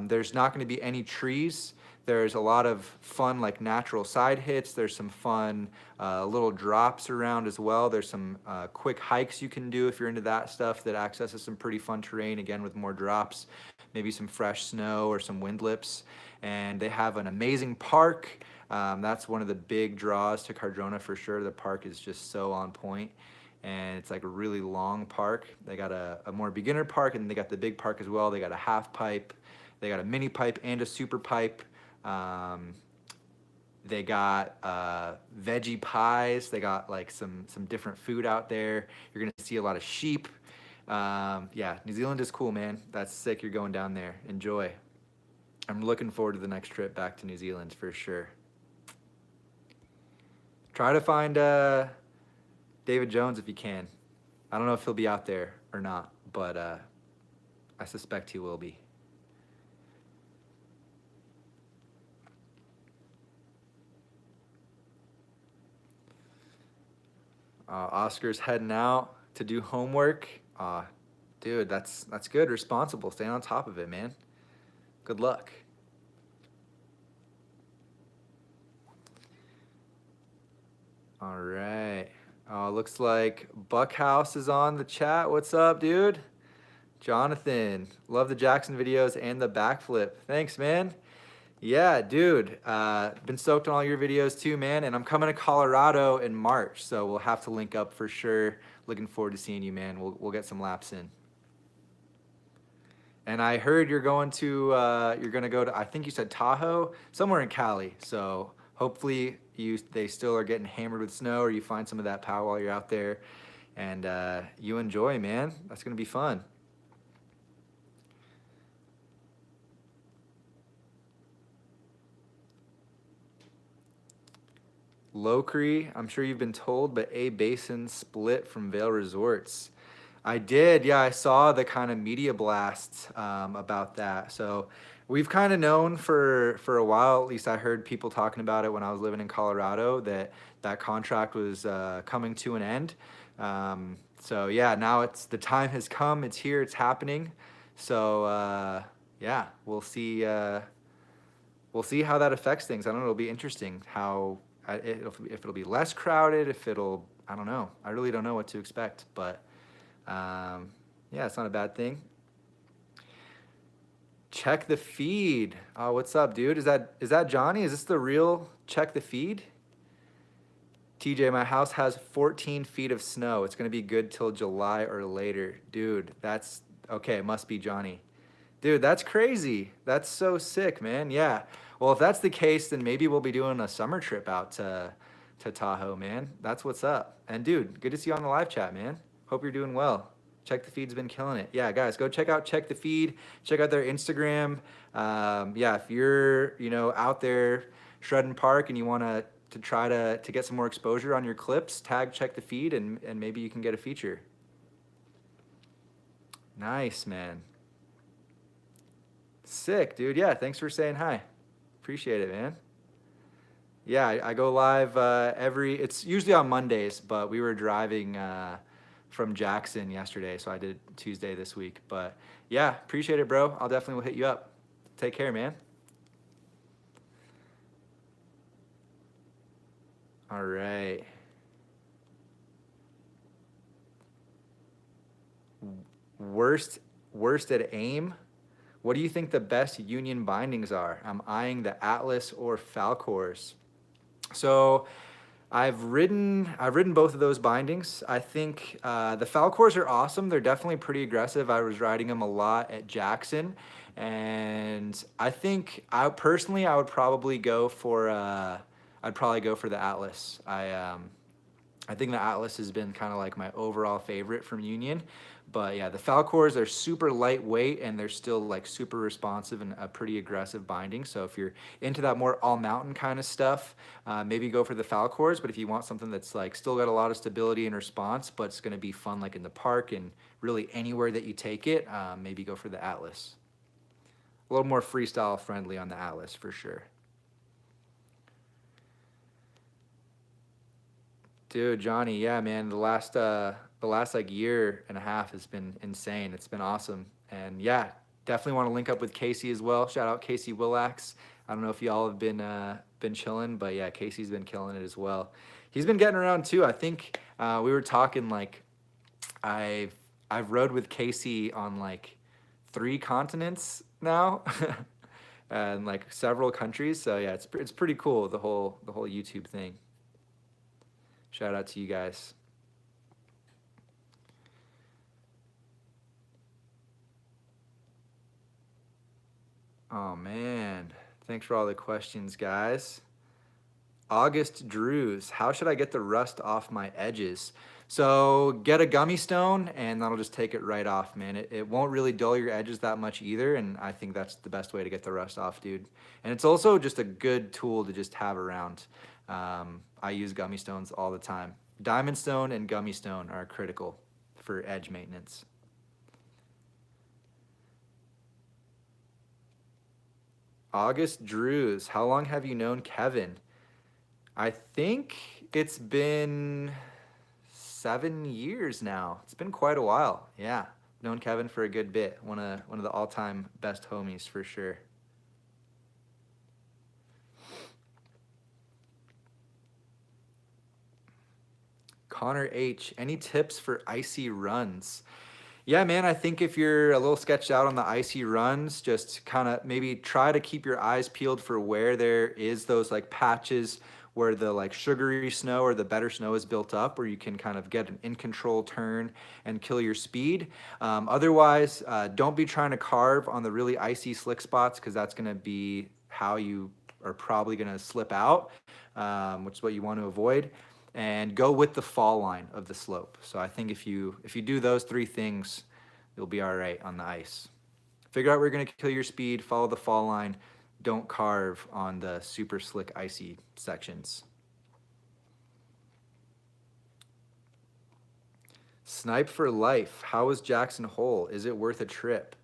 There's not going to be any trees. There's a lot of fun like natural side hits. There's some fun little drops around as well. There's some quick hikes you can do if you're into that stuff that accesses some pretty fun terrain, again with more drops, maybe some fresh snow or some windlips. And they have an amazing park. That's one of the big draws to Cardrona for sure. The park is just so on point, and it's like a really long park. They got a more beginner park, and they got the big park as well. They got a half pipe, they got a mini pipe and a super pipe. They got veggie pies. They got like some different food out there. You're gonna see a lot of sheep. Yeah, New Zealand is cool, man. That's sick. You're going down there. Enjoy. I'm looking forward to the next trip back to New Zealand for sure. Try to find David Jones if you can. I don't know if he'll be out there or not, but I suspect he will be. Oscar's heading out to do homework. Dude, that's good. Responsible. Staying on top of it, man. Good luck. All right. Looks like Buckhouse is on the chat. What's up, dude? Jonathan, love the Jackson videos and the backflip. Thanks, man. Yeah, dude. Been stoked on all your videos too, man. And I'm coming to Colorado in March, so we'll have to link up for sure. Looking forward to seeing you, man. We'll get some laps in. And I heard you're going to go to, I think you said Tahoe, somewhere in Cali. So hopefully they still are getting hammered with snow, or you find some of that pow while you're out there, and you enjoy, man. That's gonna be fun. Locree, I'm sure you've been told, but A Basin split from Vail Resorts. I did, yeah. I saw the kind of media blast about that. So we've kind of known for a while. At least I heard people talking about it when I was living in Colorado, that contract was coming to an end. So yeah, now the time has come. It's here. It's happening. So yeah, we'll see. We'll see how that affects things. I don't know. It'll be interesting how if it'll be less crowded. If it'll, I don't know. I really don't know what to expect, but. Yeah, it's not a bad thing. Check the feed. Oh, what's up, dude? Is that Johnny? Is this the real check the feed? TJ, my house has 14 feet of snow. It's gonna be good till July or later. Dude, that's okay, it must be Johnny. Dude, that's crazy. That's so sick, man. Yeah. Well, if that's the case, then maybe we'll be doing a summer trip out to Tahoe, man. That's what's up. And dude, good to see you on the live chat, man. Hope you're doing well. Check the Feed's been killing it. Yeah, guys, go check out Check the Feed. Check out their Instagram. Yeah, if you're out there shredding park and you want to try to get some more exposure on your clips, tag Check the Feed and maybe you can get a feature. Nice, man. Sick, dude. Yeah, thanks for saying hi. Appreciate it, man. Yeah, I go live it's usually on Mondays, but we were driving from Jackson yesterday, so I did Tuesday this week. But yeah, appreciate it, bro. I'll definitely will hit you up. Take care, man. All right. Worst at aim. What do you think the best union bindings are? I'm eyeing the Atlas or Falcors. So I've ridden both of those bindings. I think the Falcors are awesome. They're definitely pretty aggressive. I was riding them a lot at Jackson, and I think I would probably go for the Atlas. I think the Atlas has been kind of like my overall favorite from Union, But yeah, the Falcors are super lightweight and they're still like super responsive and a pretty aggressive binding. So if you're into that more all mountain kind of stuff, maybe go for the Falcors. But if you want something that's like still got a lot of stability and response, but it's going to be fun like in the park and really anywhere that you take it, maybe go for the Atlas. A little more freestyle friendly on the Atlas for sure. Dude, Johnny, yeah, man, the last like year and a half has been insane. It's been awesome. And yeah, definitely want to link up with Casey as well. Shout out Casey Willax. I don't know if y'all have been chilling, but yeah, Casey's been killing it as well. He's been getting around too. I think we were talking like I've rode with Casey on like 3 continents now. And like several countries. So yeah, it's pretty cool the whole YouTube thing. Shout out to you guys. Oh man, thanks for all the questions, guys. August Drews, how should I get the rust off my edges? So get a gummy stone and that'll just take it right off, man. It won't really dull your edges that much either, and I think that's the best way to get the rust off, dude. And it's also just a good tool to just have around. I use gummy stones all the time. Diamond stone and gummy stone are critical for edge maintenance. August Drews, how long have you known Kevin? I think it's been 7 years now. It's been quite a while. Yeah, known Kevin for a good bit. One of the all-time best homies for sure. Connor H, any tips for icy runs? Yeah, man, I think if you're a little sketched out on the icy runs, just kind of maybe try to keep your eyes peeled for where there is those like patches where the like sugary snow or the better snow is built up, where you can kind of get an in control turn and kill your speed. Otherwise, don't be trying to carve on the really icy slick spots because that's going to be how you are probably going to slip out, which is what you want to avoid, and go with the fall line of the slope. So I think if you do those 3 things, you'll be all right on the ice. Figure out where you're going to kill your speed, follow the fall line, don't carve on the super slick icy sections. Snipe for life. How was Jackson Hole? Is it worth a trip?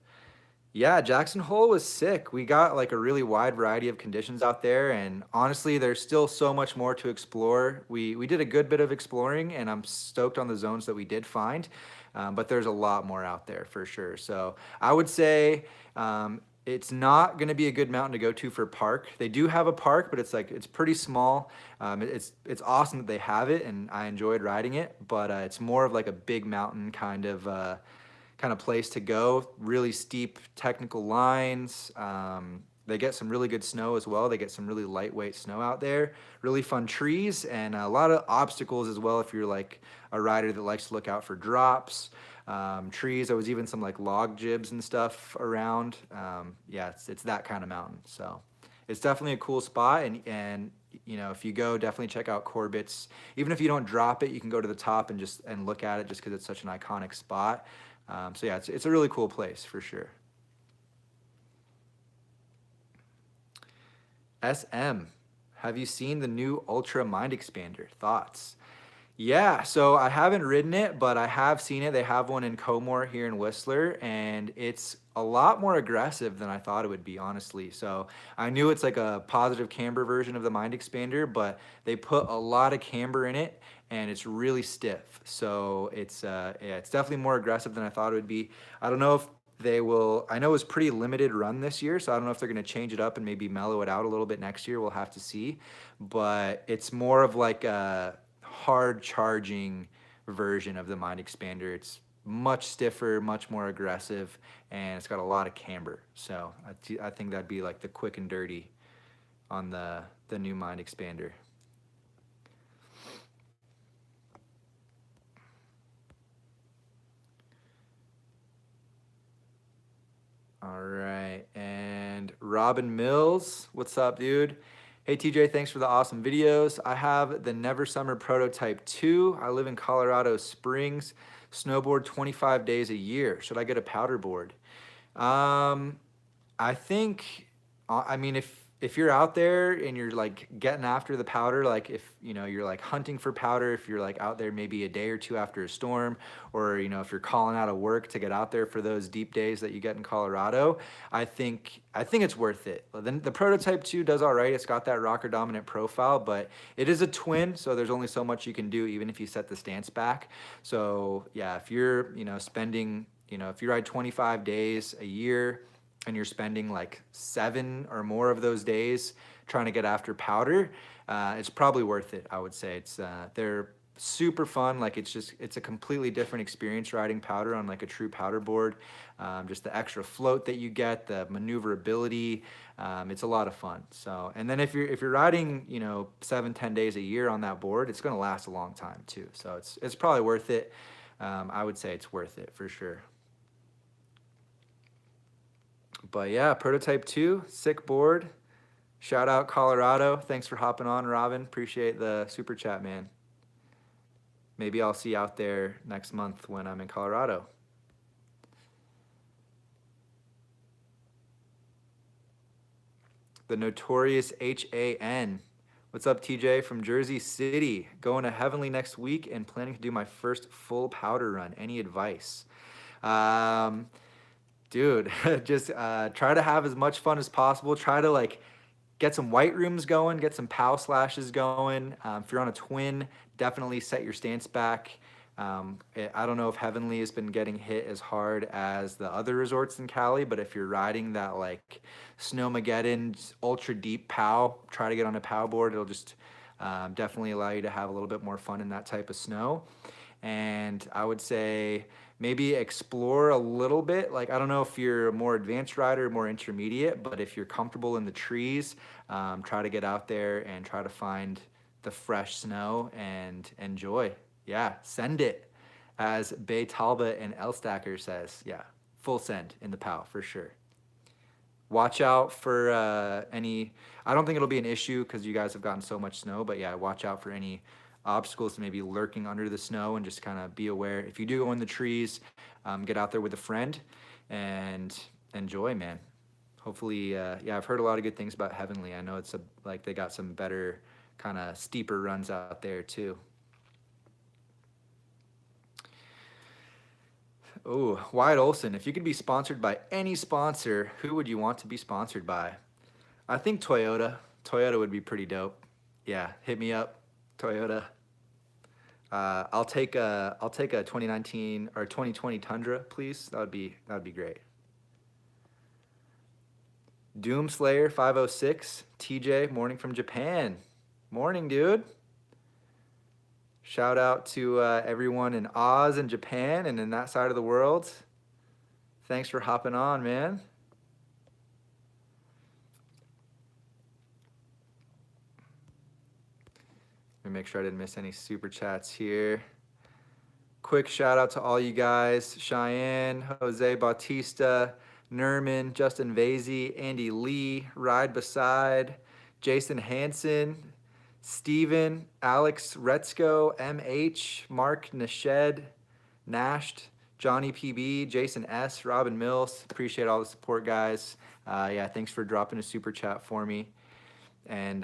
Yeah, Jackson Hole was sick. We got like a really wide variety of conditions out there, and honestly, there's still so much more to explore. We did a good bit of exploring, and I'm stoked on the zones that we did find, but there's a lot more out there for sure. So I would say it's not going to be a good mountain to go to for park. They do have a park, but it's pretty small. It's awesome that they have it, and I enjoyed riding it, but it's more of like a big mountain kind of place to go. Really steep technical lines. They get some really good snow as well. They get some really lightweight snow out there. Really fun trees and a lot of obstacles as well if you're like a rider that likes to look out for drops. Trees. There was even some like log jibs and stuff around. Yeah, it's that kind of mountain. So it's definitely a cool spot. And you know, if you go, definitely check out Corbett's. Even if you don't drop it, you can go to the top and just look at it just because it's such an iconic spot. So yeah, it's a really cool place for sure. SM, have you seen the new Ultra Mind Expander? Thoughts? Yeah, so I haven't ridden it, but I have seen it. They have one in Comore here in Whistler, and it's a lot more aggressive than I thought it would be, honestly. So I knew it's like a positive camber version of the Mind Expander, but they put a lot of camber in it, and it's really stiff. So yeah, it's definitely more aggressive than I thought it would be. I don't know if they will. I know it was pretty limited run this year, so I don't know if they're going to change it up and maybe mellow it out a little bit next year. We'll have to see. But it's more of like a hard charging version of the Mind Expander. It's much stiffer, much more aggressive, and it's got a lot of camber. So I think that'd be like the quick and dirty on the new Mind Expander. All right, and Robin Mills, what's up, dude? Hey TJ, thanks for the awesome videos. I have the Never Summer Prototype 2. I live in Colorado Springs. Snowboard 25 days a year. Should I get a powder board? Um, I think, I mean, if you're out there and you're like getting after the powder, like if you know you're like hunting for powder, if you're like out there maybe a day or two after a storm, or you know if you're calling out of work to get out there for those deep days that you get in Colorado, I think it's worth it. Then the Prototype 2 does all right. It's got that rocker dominant profile, but it is a twin, so there's only so much you can do even if you set the stance back. So yeah, if you're spending if you ride 25 days a year and you're spending like 7 or more of those days trying to get after powder, it's probably worth it. I would say they're super fun. Like it's a completely different experience riding powder on like a true powder board. Just the extra float that you get, the maneuverability, it's a lot of fun. So, and then if you're riding 7-10 days a year on that board, it's going to last a long time too. So it's probably worth it. I would say it's worth it for sure. But yeah, Prototype 2, sick board. Shout out Colorado. Thanks for hopping on, Robin. Appreciate the super chat, man. Maybe I'll see you out there next month when I'm in Colorado. The notorious HAN. What's up, TJ from Jersey City? Going to Heavenly next week and planning to do my first full powder run. Any advice? Dude, just try to have as much fun as possible. Try to like get some white rooms going, get some pow slashes going. If you're on a twin, definitely set your stance back. I don't know if Heavenly has been getting hit as hard as the other resorts in Cali, but if you're riding that like Snowmageddon ultra deep pow, try to get on a pow board. It'll just definitely allow you to have a little bit more fun in that type of snow. And I would say maybe explore a little bit. Like, I don't know if you're a more advanced rider, more intermediate, but if you're comfortable in the trees, try to get out there and try to find the fresh snow and enjoy. Yeah, send it, as Bay Talbot and Elstacker says. Yeah, full send in the POW for sure. Watch out for any, I don't think it'll be an issue because you guys have gotten so much snow, but yeah, watch out for any obstacles maybe lurking under the snow, and just kind of be aware. If you do go in the trees, get out there with a friend and enjoy, man. Hopefully, yeah, I've heard a lot of good things about Heavenly. I know it's like they got some better kind of steeper runs out there too. Oh, Wyatt Olson, if you could be sponsored by any sponsor, who would you want to be sponsored by? I think Toyota. Toyota would be pretty dope. Yeah, hit me up, Toyota. I'll take a 2019 or 2020 Tundra, please. That'd be great. Doomslayer 506, TJ, morning from Japan. Morning, dude. Shout out to everyone in Oz and Japan and in that side of the world. Thanks for hopping on, man. Let me make sure I didn't miss any super chats here. Quick shout out to all you guys: Cheyenne, Jose Bautista, Nerman, Justin Vasey, Andy Lee, Ride Beside, Jason Hansen, Steven, Alex Retzko, MH, Mark Nashed, Nashed, Johnny PB, Jason S, Robin Mills. Appreciate all the support, guys. Yeah, thanks for dropping a super chat for me. And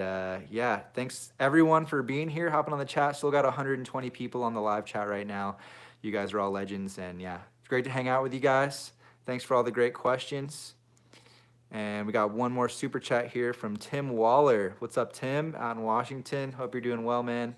yeah, thanks everyone for being here, hopping on the chat. Still got 120 people on the live chat right now. You guys are all legends, and yeah, it's great to hang out with you guys. Thanks for all the great questions. And we got one more super chat here from Tim Waller. What's up, Tim? Out in Washington. Hope you're doing well, man.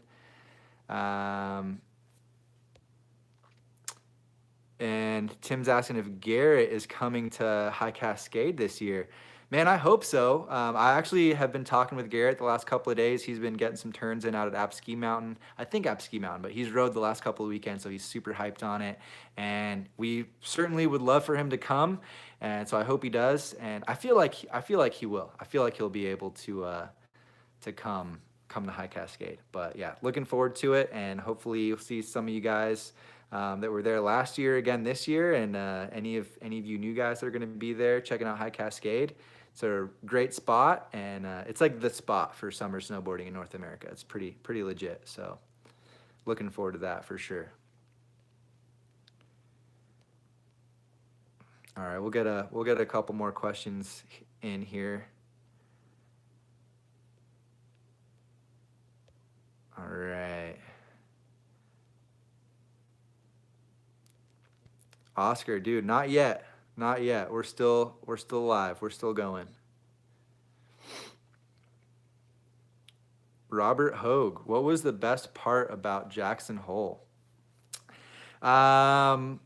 And Tim's asking if Garrett is coming to High Cascade this year. Man, I hope so. I actually have been talking with Garrett the last couple of days. He's been getting some turns in out at App Ski Mountain. I think App Ski Mountain, but he's rode the last couple of weekends, so he's super hyped on it. And we certainly would love for him to come, and so I hope he does. And I feel like he will. I feel like he'll be able to come to High Cascade. But yeah, looking forward to it, and hopefully you'll see some of you guys that were there last year, again this year, and any of you new guys that are going to be there checking out High Cascade. It's a great spot, and it's like the spot for summer snowboarding in North America. It's pretty legit. So looking forward to that for sure. All right, we'll get a couple more questions in here. All right. Oscar, dude, not yet. Not yet. We're still alive. We're still going. Robert Hogue, what was the best part about Jackson Hole? Um,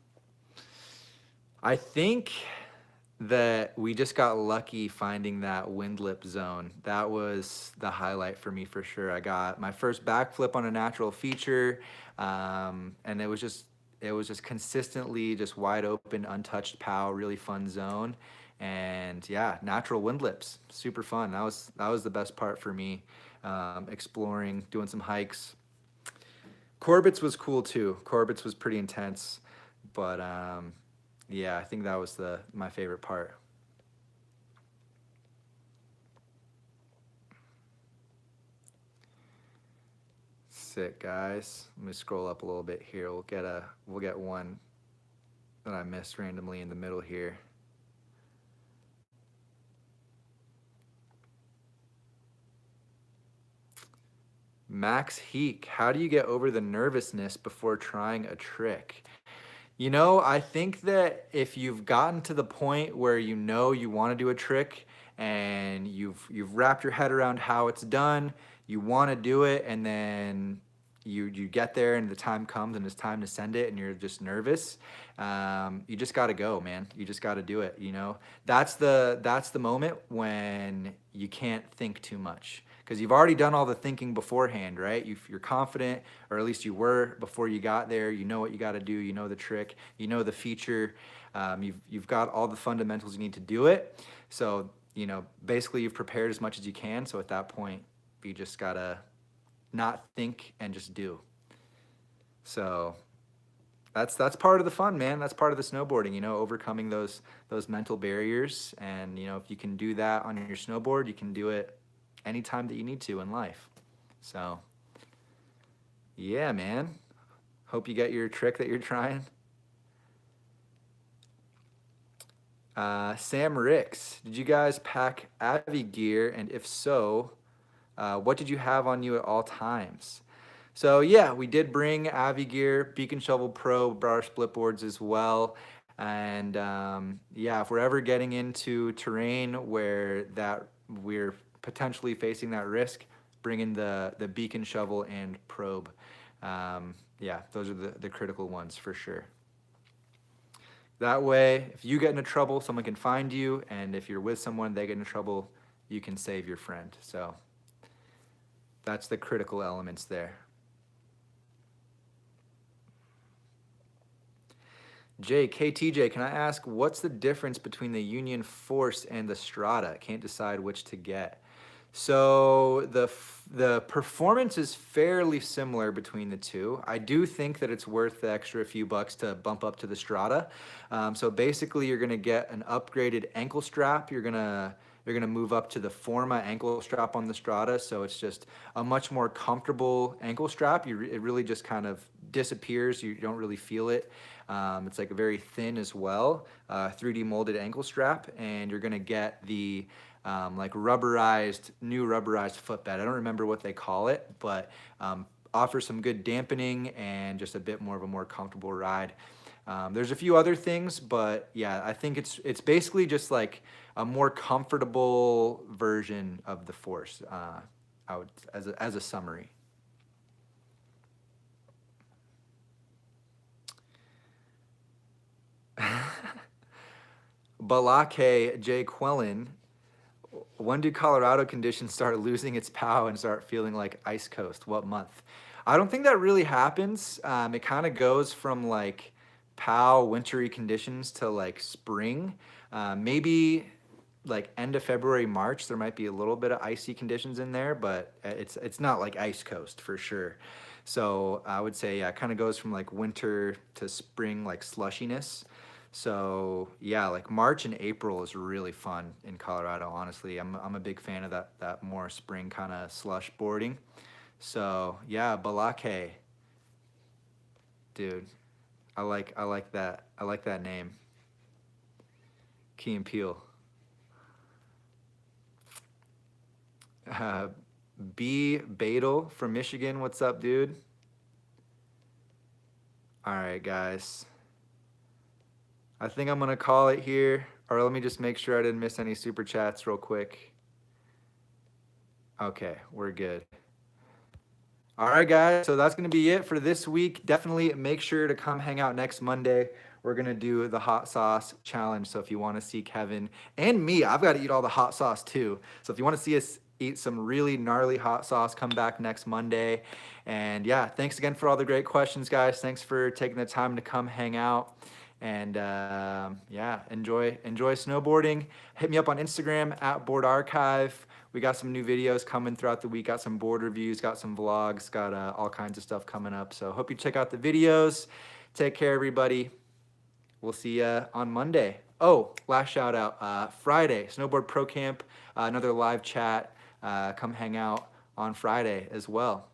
I think that we just got lucky finding that wind lip zone. That was the highlight for me for sure. I got my first backflip on a natural feature, and it was just consistently just wide open, untouched pow, really fun zone, and yeah, natural wind lips, super fun. That was the best part for me, exploring, doing some hikes. Corbett's was cool too. Corbett's was pretty intense, but yeah, I think that was the my favorite part. Sick, guys. Let me scroll up a little bit here. We'll get one that I missed randomly in the middle here. Max Heek, how do you get over the nervousness before trying a trick? I think that if you've gotten to the point where you know you want to do a trick and you've wrapped your head around how it's done, you want to do it, and then you get there and the time comes and it's time to send it and you're just nervous, you just got to go, man. You just got to do it. That's the moment when you can't think too much because you've already done all the thinking beforehand, right? You're confident, or at least you were before you got there. You know what you got to do. You know the trick. You know the feature. You've got all the fundamentals you need to do it. So basically you've prepared as much as you can. So at that point, you just gotta not think and just do. So that's part of the fun, man. That's part of the snowboarding. Overcoming those mental barriers, and if you can do that on your snowboard, you can do it anytime that you need to in life. So yeah, man. Hope you get your trick that you're trying. Sam Ricks, did you guys pack Avi gear? And if so, what did you have on you at all times? So yeah, we did bring Avi gear, Beacon Shovel Pro, brought our split boards as well. And yeah, if we're ever getting into terrain where that we're potentially facing that risk, bring in the Beacon Shovel and probe. Yeah, those are the critical ones for sure. That way, if you get into trouble, someone can find you, and if you're with someone, they get into trouble, you can save your friend. So that's the critical elements there. KTJ, can I ask what's the difference between the Union Force and the Strata? Can't decide which to get. So the performance is fairly similar between the two. I do think that it's worth the extra few bucks to bump up to the Strata. So basically, you're gonna get an upgraded ankle strap. You're gonna move up to the Forma ankle strap on the Strata. So it's just a much more comfortable ankle strap. It really just kind of disappears. You don't really feel it. It's like a very thin as well, 3D molded ankle strap, and you're gonna get the like new rubberized footbed. I don't remember what they call it, but offers some good dampening and just a bit more of a more comfortable ride. There's a few other things, but yeah, I think it's basically just like a more comfortable version of the Force. Out as a summary. Balake J. Quellen, when do Colorado conditions start losing its pow and start feeling like ice coast? What month? I don't think that really happens. It kind of goes from like pow wintry conditions to like spring. Maybe like end of February, March, there might be a little bit of icy conditions in there, but it's not like ice coast for sure. So I would say yeah, it kind of goes from like winter to spring, like slushiness. So yeah, like March and April is really fun in Colorado. Honestly, I'm a big fan of that more spring kind of slush boarding. So yeah, Balake, dude, I like that name. Key and Peele. Uh, B. Badel from Michigan. What's up, dude? All right, guys. I think I'm gonna call it here. Or let me just make sure I didn't miss any super chats real quick. Okay, we're good. All right, guys. So that's gonna be it for this week. Definitely make sure to come hang out next Monday. We're gonna do the hot sauce challenge. So if you want to see Kevin and me, I've got to eat all the hot sauce too. So if you want to see us eat some really gnarly hot sauce, come back next Monday. And yeah, thanks again for all the great questions, guys. Thanks for taking the time to come hang out. And yeah, enjoy snowboarding. Hit me up on Instagram at Board Archive. We got some new videos coming throughout the week. Got some board reviews, got some vlogs, got all kinds of stuff coming up. So hope you check out the videos. Take care, everybody. We'll see you on Monday. Oh, last shout out. Friday, Snowboard Pro Camp, another live chat. Come hang out on Friday as well.